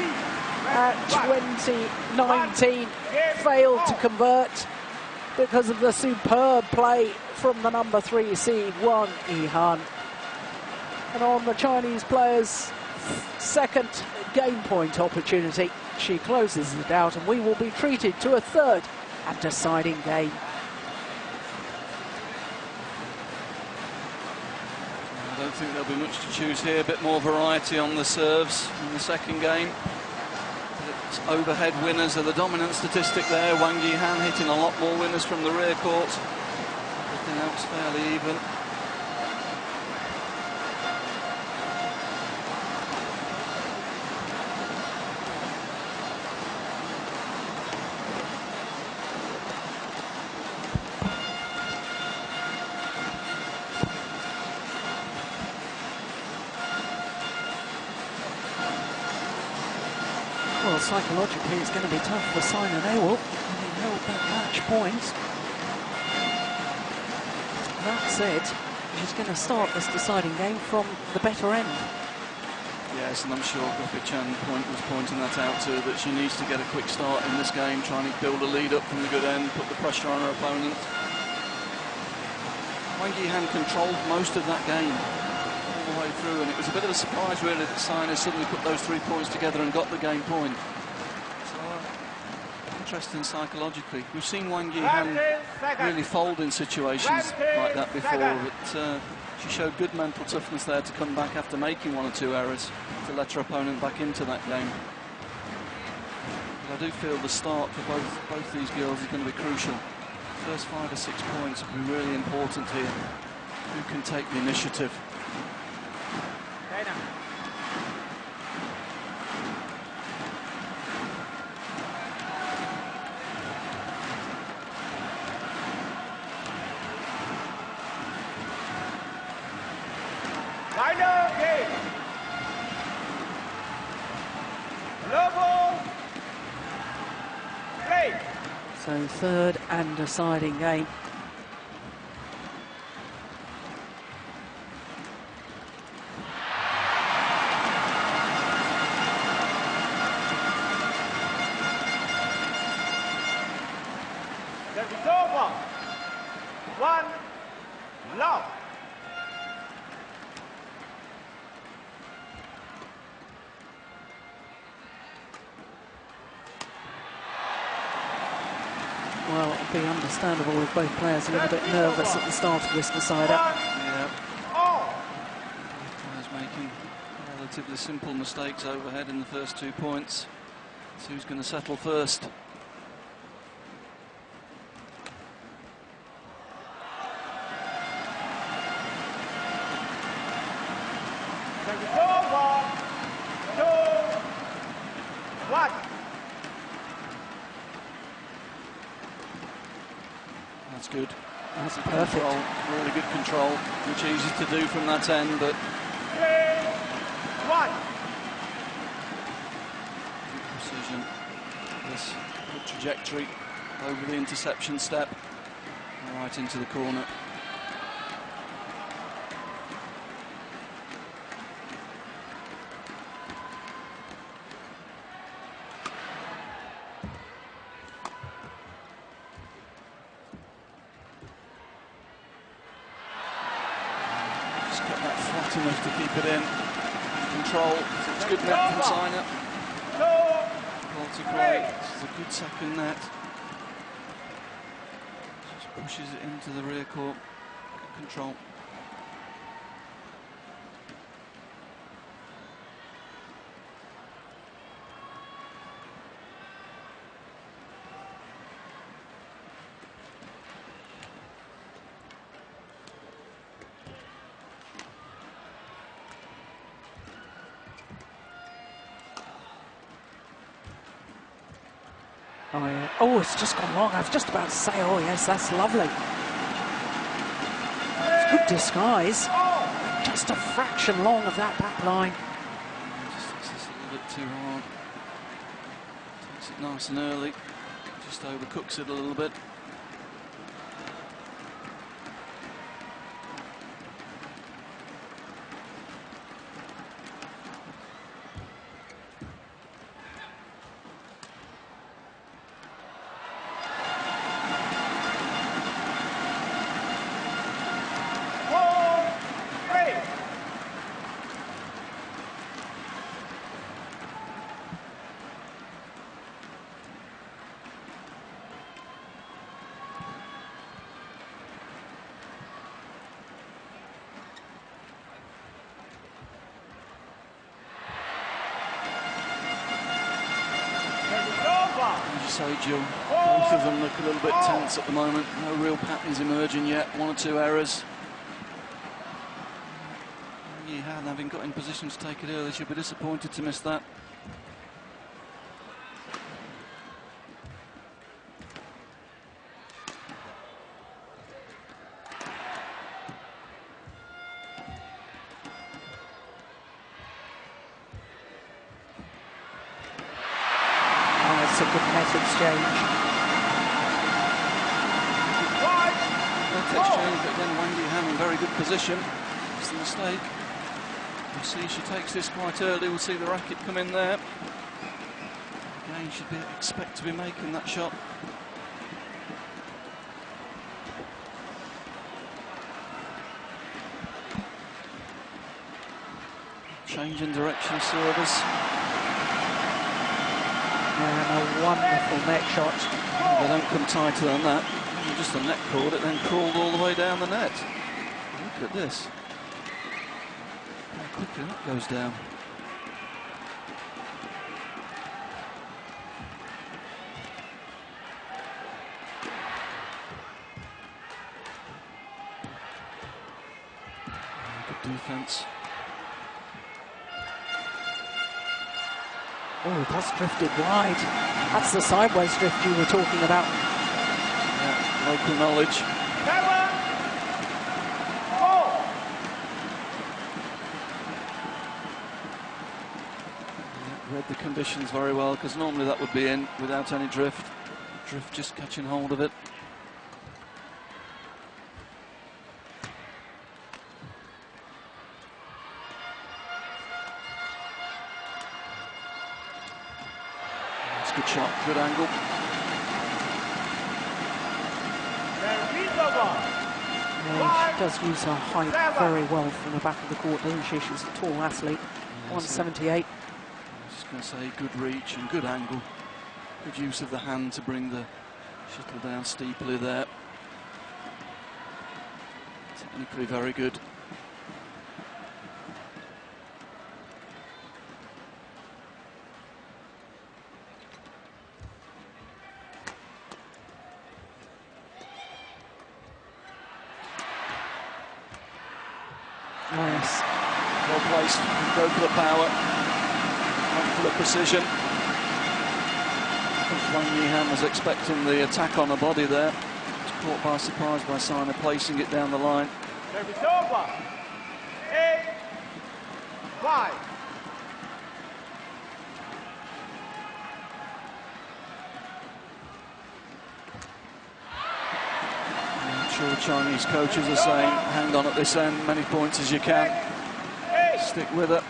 Speaker 1: at 2019, failed to convert because of the superb play from the number 3 seed, Wang Yihan. And on the Chinese players' second game point opportunity, she closes it out, and we will be treated to a third and deciding game.
Speaker 2: I don't think there'll be much to choose here. A bit more variety on the serves in the second game. It's overhead winners are the dominant statistic there. Wang Yihan hitting a lot more winners from the rear court. Everything else fairly even.
Speaker 1: Well, psychologically, it's going to be tough for Saina Nehwal, having held that match point. That said, she's going to start this deciding game from the better end.
Speaker 2: Yes, and I'm sure Chan was pointing that out too, that she needs to get a quick start in this game, trying to build a lead up from the good end, put the pressure on her opponent. Wang Yihan controlled most of that game all the way through, and it was a bit of a surprise really that Saina suddenly put those 3 points together and got the game point. So interesting psychologically. We've seen Wang Yihan really fold in situations like that before, but she showed good mental toughness there to come back after making 1 or 2 errors to let her opponent back into that game. But I do feel the start for both these girls is going to be crucial. First 5 or 6 points will be really important here. Who can take the initiative?
Speaker 1: So third and deciding game.
Speaker 3: Service over. 1 love.
Speaker 1: Well, it'd be understandable if both players are a little bit nervous at the start of this decider.
Speaker 2: Yeah. Players making relatively simple mistakes overhead in the first 2 points. So who's going to settle first?
Speaker 3: Service over. 2 1.
Speaker 2: That's good.
Speaker 1: That's perfect.
Speaker 2: Control, really good control, which is easy to do from that end, but
Speaker 3: 3 1.
Speaker 2: good precision. This good trajectory over the interception step, right into the corner. Get that flat enough to keep it in. Control. It's good net from Saina. Quality play. This is a good second net. Just pushes it into the rear court. Good control.
Speaker 1: Oh, yeah. Oh, it's just gone long. I was just about to say, oh yes, that's lovely. It's good disguise. Just a fraction long of that back line.
Speaker 2: Just hits this a little bit too hard. Takes it nice and early. Just overcooks it a little bit. Say, Jill, both of them look a little bit tense at the moment. No real patterns emerging yet. One or two errors. Wang Yihan, having got in position to take it early, she'll be disappointed to miss that.
Speaker 1: It's a good net exchange.
Speaker 2: Net exchange, but again Wang Yihan in very good position. It's the mistake. You see she takes this quite early. We'll see the racket come in there. Again, she'd expect to be making that shot. Change in direction of service.
Speaker 1: And a wonderful net shot.
Speaker 2: They don't come tighter than that. Just a net cord, it then crawled all the way down the net. Look at this. How quickly that goes down. Good defence.
Speaker 1: Oh, that's drifted wide. That's the sideways drift you were talking about.
Speaker 2: Yeah, local knowledge. Yeah, read the conditions very well, because normally that would be in without any drift. Drift just catching hold of it. Good shot, good angle.
Speaker 1: Yeah, she does use her height very well from the back of the court, doesn't she? She's a tall athlete, 178.
Speaker 2: I was just going to say, good reach and good angle. Good use of the hand to bring the shuttle down steeply there. Technically very good.
Speaker 1: Nice.
Speaker 2: Well placed, go for the power, went for the precision. I think Wang Yihan was expecting the attack on the body there. Was caught by surprise by Saina placing it down the line.
Speaker 3: Service over. 8-5.
Speaker 2: I'm sure the Chinese coaches are saying, hang on at this end, many points as you can. Stick with it.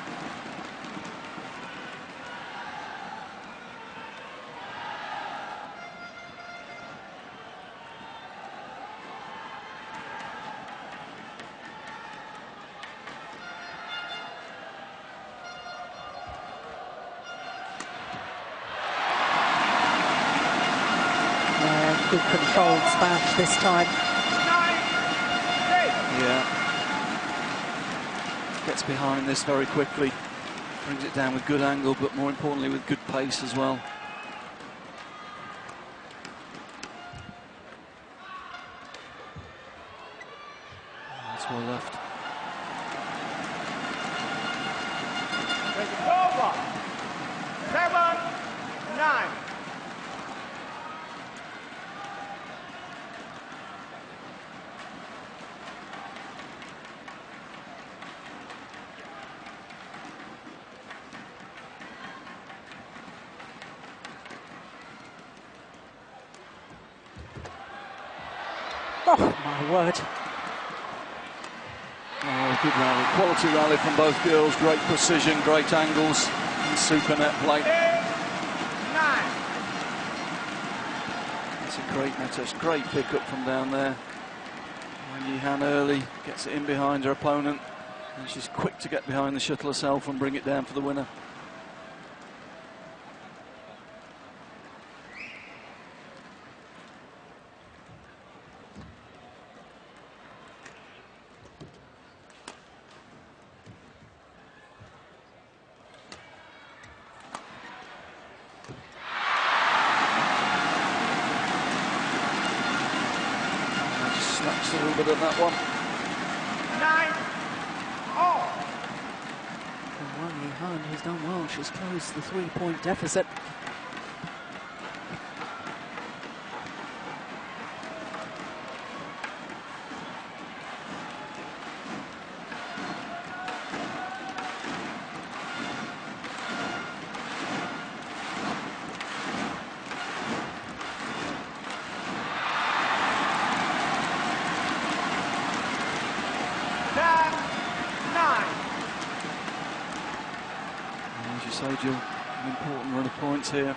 Speaker 1: good controlled smash this time.
Speaker 2: Yeah. Gets behind this very quickly. Brings it down with good angle, but more importantly with good pace as well. That's well left.
Speaker 3: It's over. 7-9.
Speaker 1: Oh, my word.
Speaker 2: Oh, good rally. Quality rally from both girls. Great precision, great angles, and super net play.
Speaker 3: 9.
Speaker 2: That's a great net touch. Great pick up from down there. Wang Yihan early, gets it in behind her opponent. And she's quick to get behind the shuttle herself and bring it down for the winner. Snatched a little bit of that one.
Speaker 3: 9-all.
Speaker 1: And Wang Yihan has done well. She's closed the 3-point deficit.
Speaker 2: As you say, Jill, an important run of points here.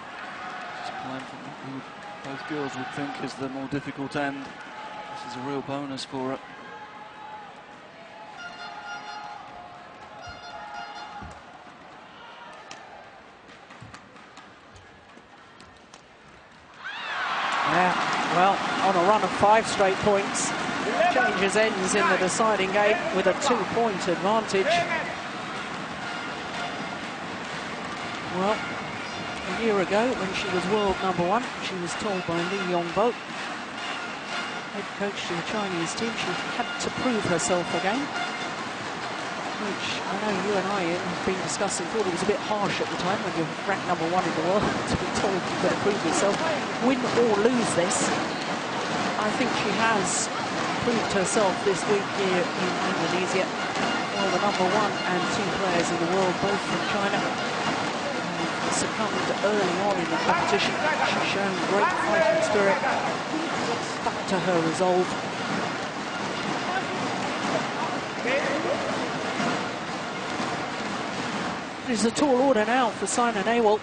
Speaker 2: Just playing from who both girls would think is the more difficult end. This is a real bonus for it.
Speaker 1: Yeah, well, on a run of 5 straight points, changes ends in the deciding game with a 2-point advantage. Well, a year ago when she was world #1, she was told by Li Yongbo, head coach to the Chinese team, she had to prove herself again, which I know you and I have been discussing, thought it was a bit harsh at the time when you're ranked #1 in the world to be told you've got to prove yourself. Win or lose this, I think she has proved herself this week here in Indonesia. Well, the #1 and 2 players in the world, both from China, succumbed early on in the competition. She's shown great fighting spirit, stuck to her resolve. It's a tall order now for Saina Nehwal.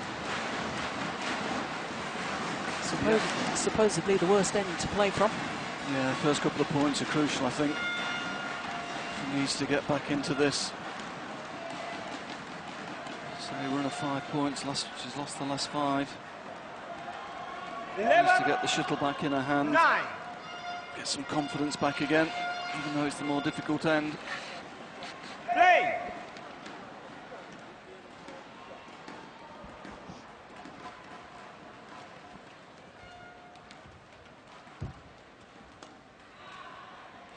Speaker 1: Supposedly the worst end to play from.
Speaker 2: Yeah, the first couple of points are crucial, I think. She needs to get back into this. So a run of 5 points, she's lost the last 5. Needs to get the shuttle back in her hand.
Speaker 3: 9.
Speaker 2: Get some confidence back again, even though it's the more difficult end.
Speaker 3: Play.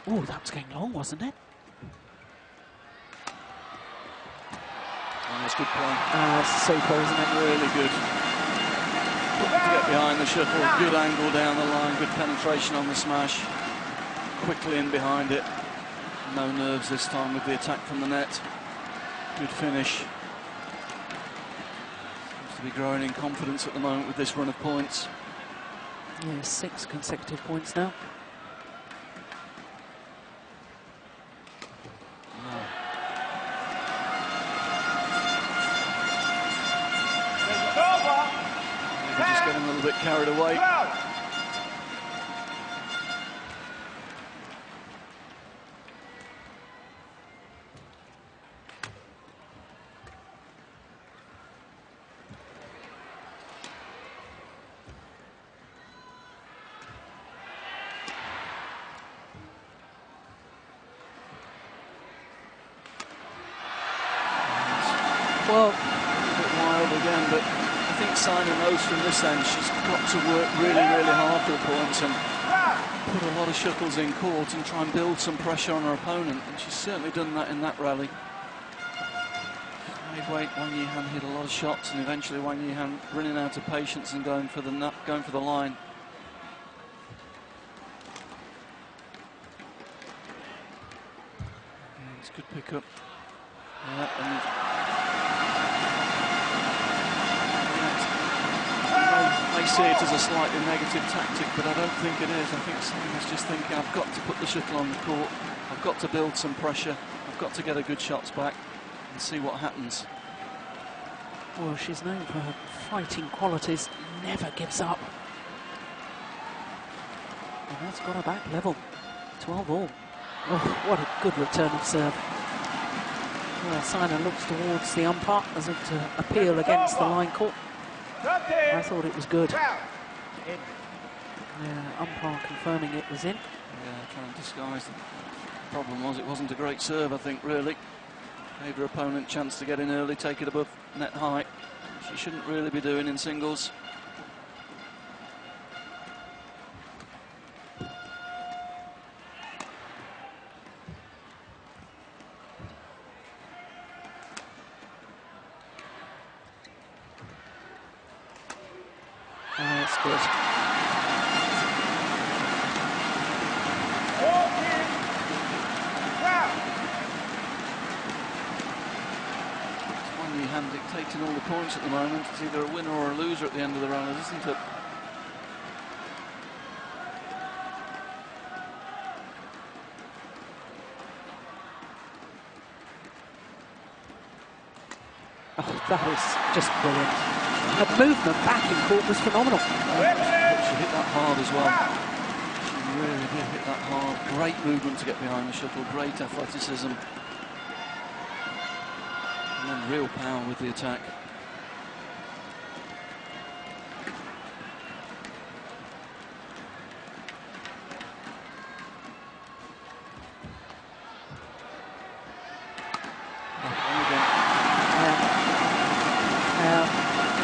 Speaker 1: Oh, that was going long, wasn't it?
Speaker 2: That's good play.
Speaker 1: Super, isn't it?
Speaker 2: Really good. Quick to get behind the shuttle, good angle down the line, good penetration on the smash. Quickly in behind it. No nerves this time with the attack from the net. Good finish. Seems to be growing in confidence at the moment with this run of points.
Speaker 1: Yeah, 6 consecutive points now.
Speaker 2: Maybe just getting a little bit carried away.
Speaker 3: 12.
Speaker 1: Well,
Speaker 2: a bit wild again, but I think Saina knows from this end she's got to work really, really hard for the points and put a lot of shuttles in court and try and build some pressure on her opponent, and she's certainly done that in that rally. Wang Yihan hit a lot of shots, and eventually Wang Yihan running out of patience and going for the line. Yeah, it's a good pickup. Yeah, and I see it as a slightly negative tactic, but I don't think it is. I think Saina's just thinking, I've got to put the shuttle on the court, I've got to build some pressure, I've got to get her good shots back and see what happens.
Speaker 1: Well, she's known for her fighting qualities, never gives up. And that's got her back level, 12 all. Oh, what a good return of serve. Well, Saina looks towards the umpire as if to appeal against the line call. I thought it was good. Yeah, umpire confirming it was in.
Speaker 2: Yeah, trying to disguise the problem was it wasn't a great serve, I think, really. Gave her opponent a chance to get in early, take it above net height. She shouldn't really be doing in singles.
Speaker 1: That's good.
Speaker 2: Wang Yihan dictating all the points at the moment. It's either a winner or a loser at the end of the rally, isn't it?
Speaker 1: Oh, that is just brilliant. Her movement back in court was phenomenal.
Speaker 2: She hit that hard as well. She really did hit that hard. Great movement to get behind the shuttle, great athleticism. And then real power with the attack.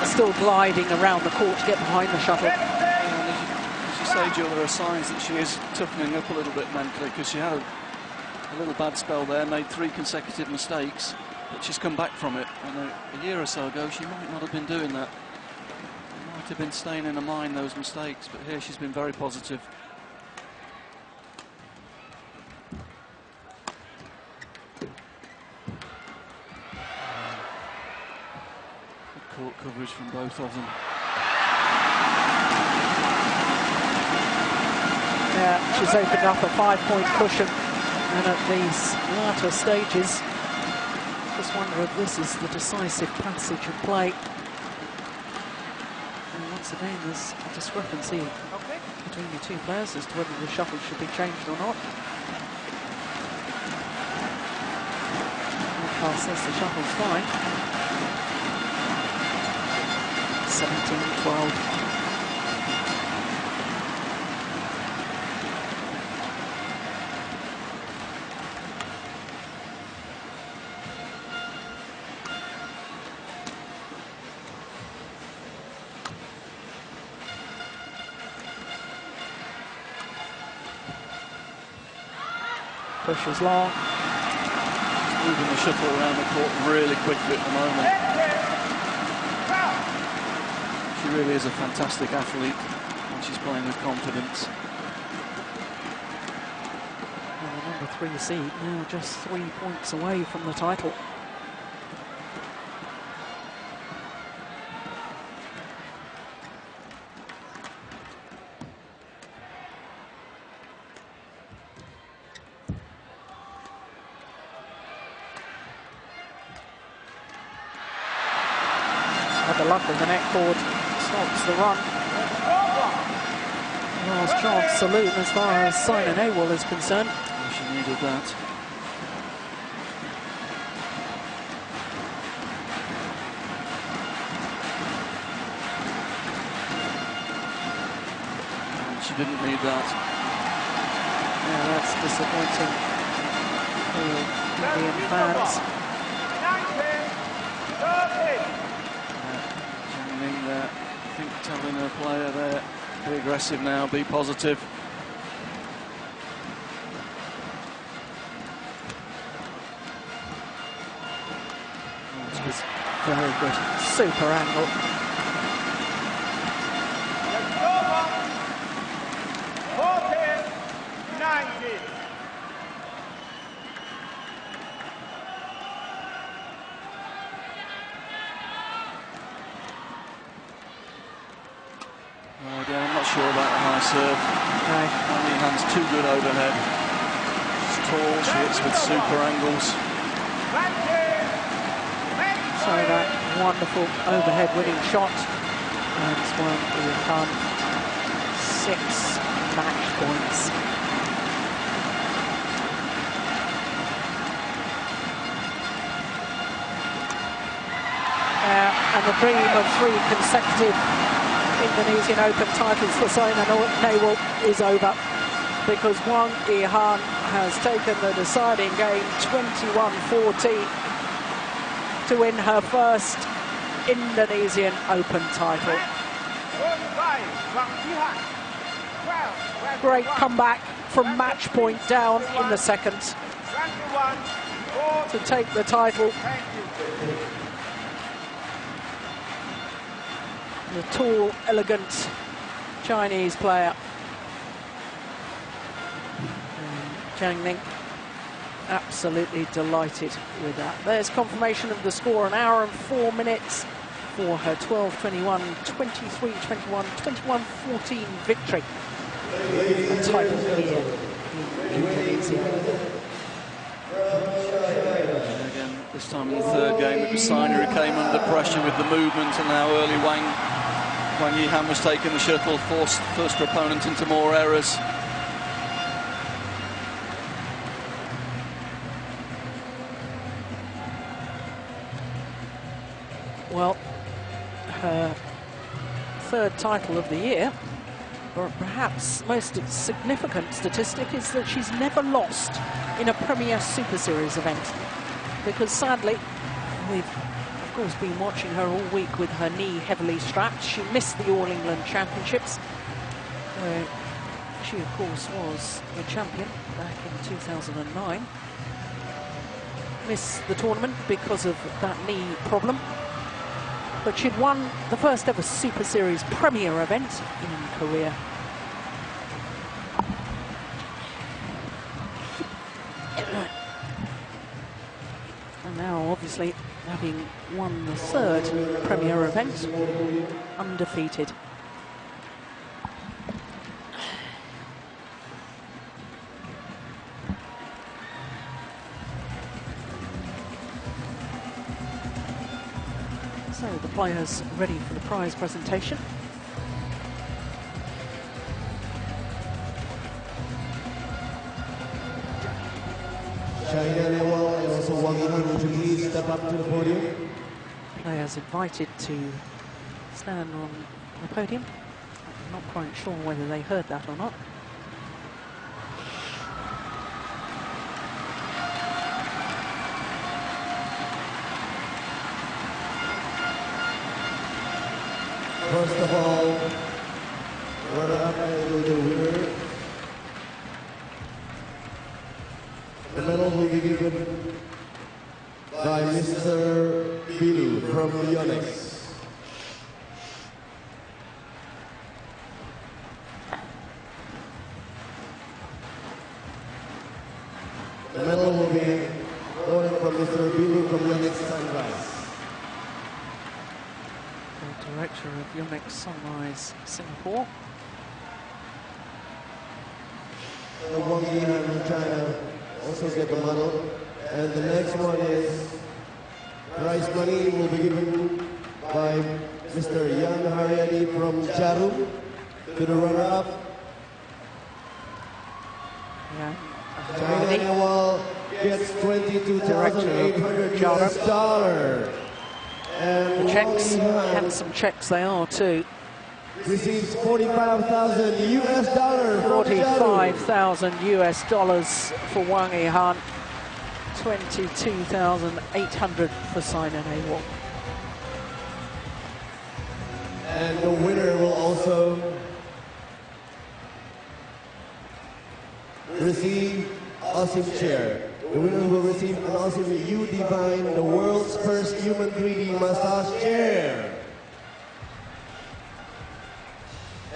Speaker 1: Still gliding around the court to get behind the shuttle.
Speaker 2: And as you say, Jill, there are signs that she is toughening up a little bit mentally, because she had a little bad spell there, made 3 consecutive mistakes, but she's come back from it. And a year or so ago, she might not have been doing that. It might have been staying in her mind, those mistakes, but here she's been very positive. Court coverage from both of them.
Speaker 1: Yeah, she's opened up a 5-point cushion, and at these latter stages, just wonder if this is the decisive passage of play. And once again, there's a discrepancy between the two players as to whether the shuttle should be changed or not. Umpire says the shuttle's fine. 17-12. Push is long.
Speaker 2: Moving the shuttle around the court really quickly at the moment. She really is a fantastic athlete, and she's playing with confidence.
Speaker 1: Well, the number 3 seed now just 3 points away from the title. Had the luck of the net cord. Stops the run. Last chance saloon as far as Saina Nehwal is concerned.
Speaker 2: Oh, she needed that. And she didn't need that.
Speaker 1: Yeah, that's disappointing for Indian fans.
Speaker 2: Yeah, I think telling her player there, be aggressive now, be positive.
Speaker 1: It was very good. Super angle.
Speaker 2: Again, I'm not sure about the high serve. Wang Yihan's too good overhead. She's tall, she hits with super angles.
Speaker 1: So that wonderful overhead winning shot. And Wang Yihan 6 match points. And the dream of 3 consecutive Indonesian Open titles for Saina Nehwal is over, because Wang Yihan has taken the deciding game 21-14 to win her first Indonesian Open title. Great comeback from match point down in the second to take the title. The tall, elegant Chinese player. Zhang Ning absolutely delighted with that. There's confirmation of the score, 1 hour and 4 minutes for her 12-21, 23-21, 21-14 victory. A title here in Indonesia.
Speaker 2: Again, this time in the third game, it was Saina who came under pressure with the movement, and now early Wang Yihan was taking the shuttle, forced her opponent into more errors.
Speaker 1: Well, her third title of the year, or perhaps most significant statistic, is that she's never lost in a Premier Super Series event. Because sadly, we've of course been watching her all week with her knee heavily strapped. She missed the All England Championships, where she of course was the champion back in 2009. Missed the tournament because of that knee problem. But she'd won the first ever Super Series Premier event in Korea. And now, obviously, having won the third Premier event, undefeated. So the players ready for the prize presentation.
Speaker 3: Saina Nehwal and also Wang Yihan, would you please step up to the podium?
Speaker 1: Players invited to stand on the podium. I'm not quite sure whether they heard that or not.
Speaker 3: First of all, runner-up and the winner. The medal will be given by Mr. Bilu from Yonex. The medal will be going from Mr. Bilu from Yonex Sunrise.
Speaker 1: Director of Yonex Sunrise Singapore.
Speaker 3: The Wang Yihan from China also get the medal. And the next one is prize money will be given by Mr. Yan Haryani from Djarum to the runner-up. Saina Nehwal gets $22,800 US. And
Speaker 1: Checks, handsome checks they are too.
Speaker 3: Receives $45,000 US.
Speaker 1: $45,000 US for Wang Yihan. $22,800 for Saina Nehwal.
Speaker 3: And the winner will also receive Awesome Chair. The winner will receive an Awesome U Divine, the world's first human 3D massage chair.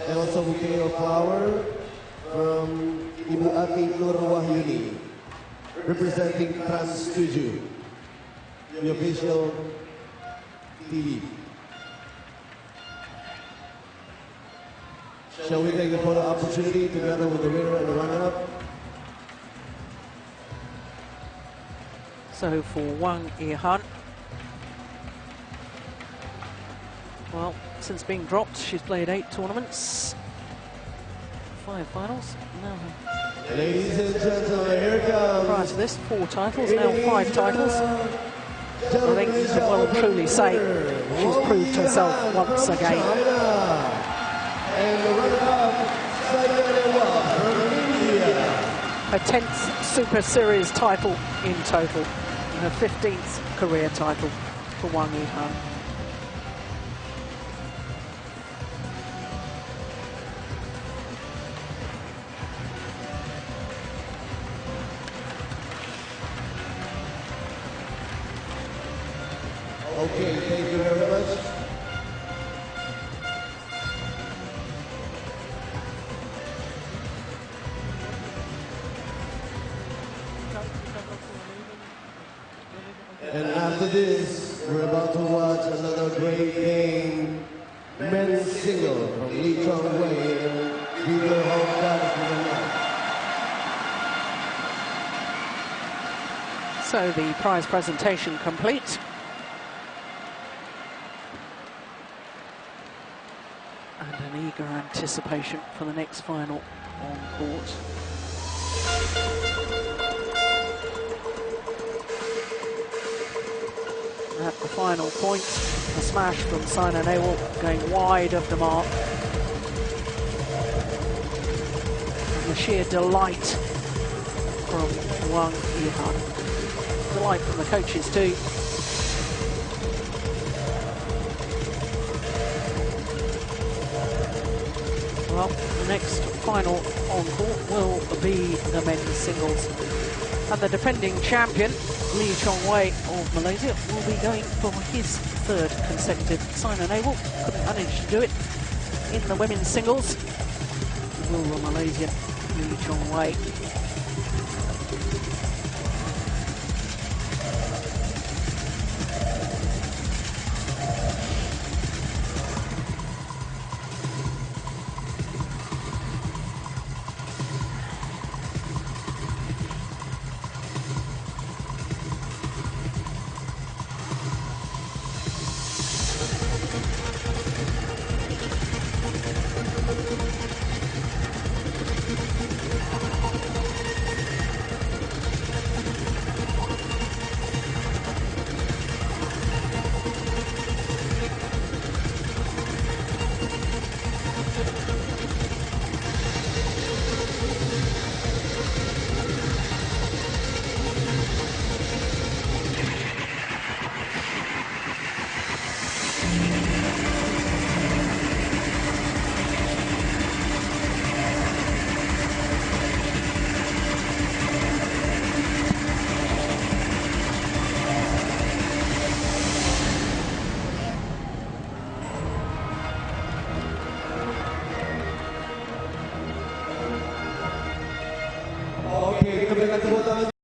Speaker 3: And also bouquet of flower from Ibu Ati Nur Wahyuni, representing Trans 7, the official TV. Shall we take the photo opportunity together with the winner and the runner-up?
Speaker 1: So for Wang Yihan, well, since being dropped, she's played 8 tournaments, 5 finals. Now,
Speaker 3: ladies and gentlemen, here comes.
Speaker 1: prior to this, 4 titles, now 5 titles. I think you can well and truly say she's proved herself once again.
Speaker 3: And the runner-up, Saina Nehwal from India.
Speaker 1: Her 10th Super Series title in total, and her 15th career title for Wang Yihan.
Speaker 3: Okay, thank you very much. And after this, we're about to watch another great game, men's single from Lee Chong Wei and Peter Hong Kong.
Speaker 1: So the prize presentation complete. And an eager anticipation for the next final on court. At the final point, a smash from Saina Nehwal going wide of the mark. And the sheer delight from Wang Yihan. Delight from the coaches too. Well, the next final on court will be the men's singles. And the defending champion, Lee Chong Wei of Malaysia, will be going for his 3rd consecutive. Saina Nehwal couldn't manage to do it in the women's singles. Will the Malaysian Lee Chong Wei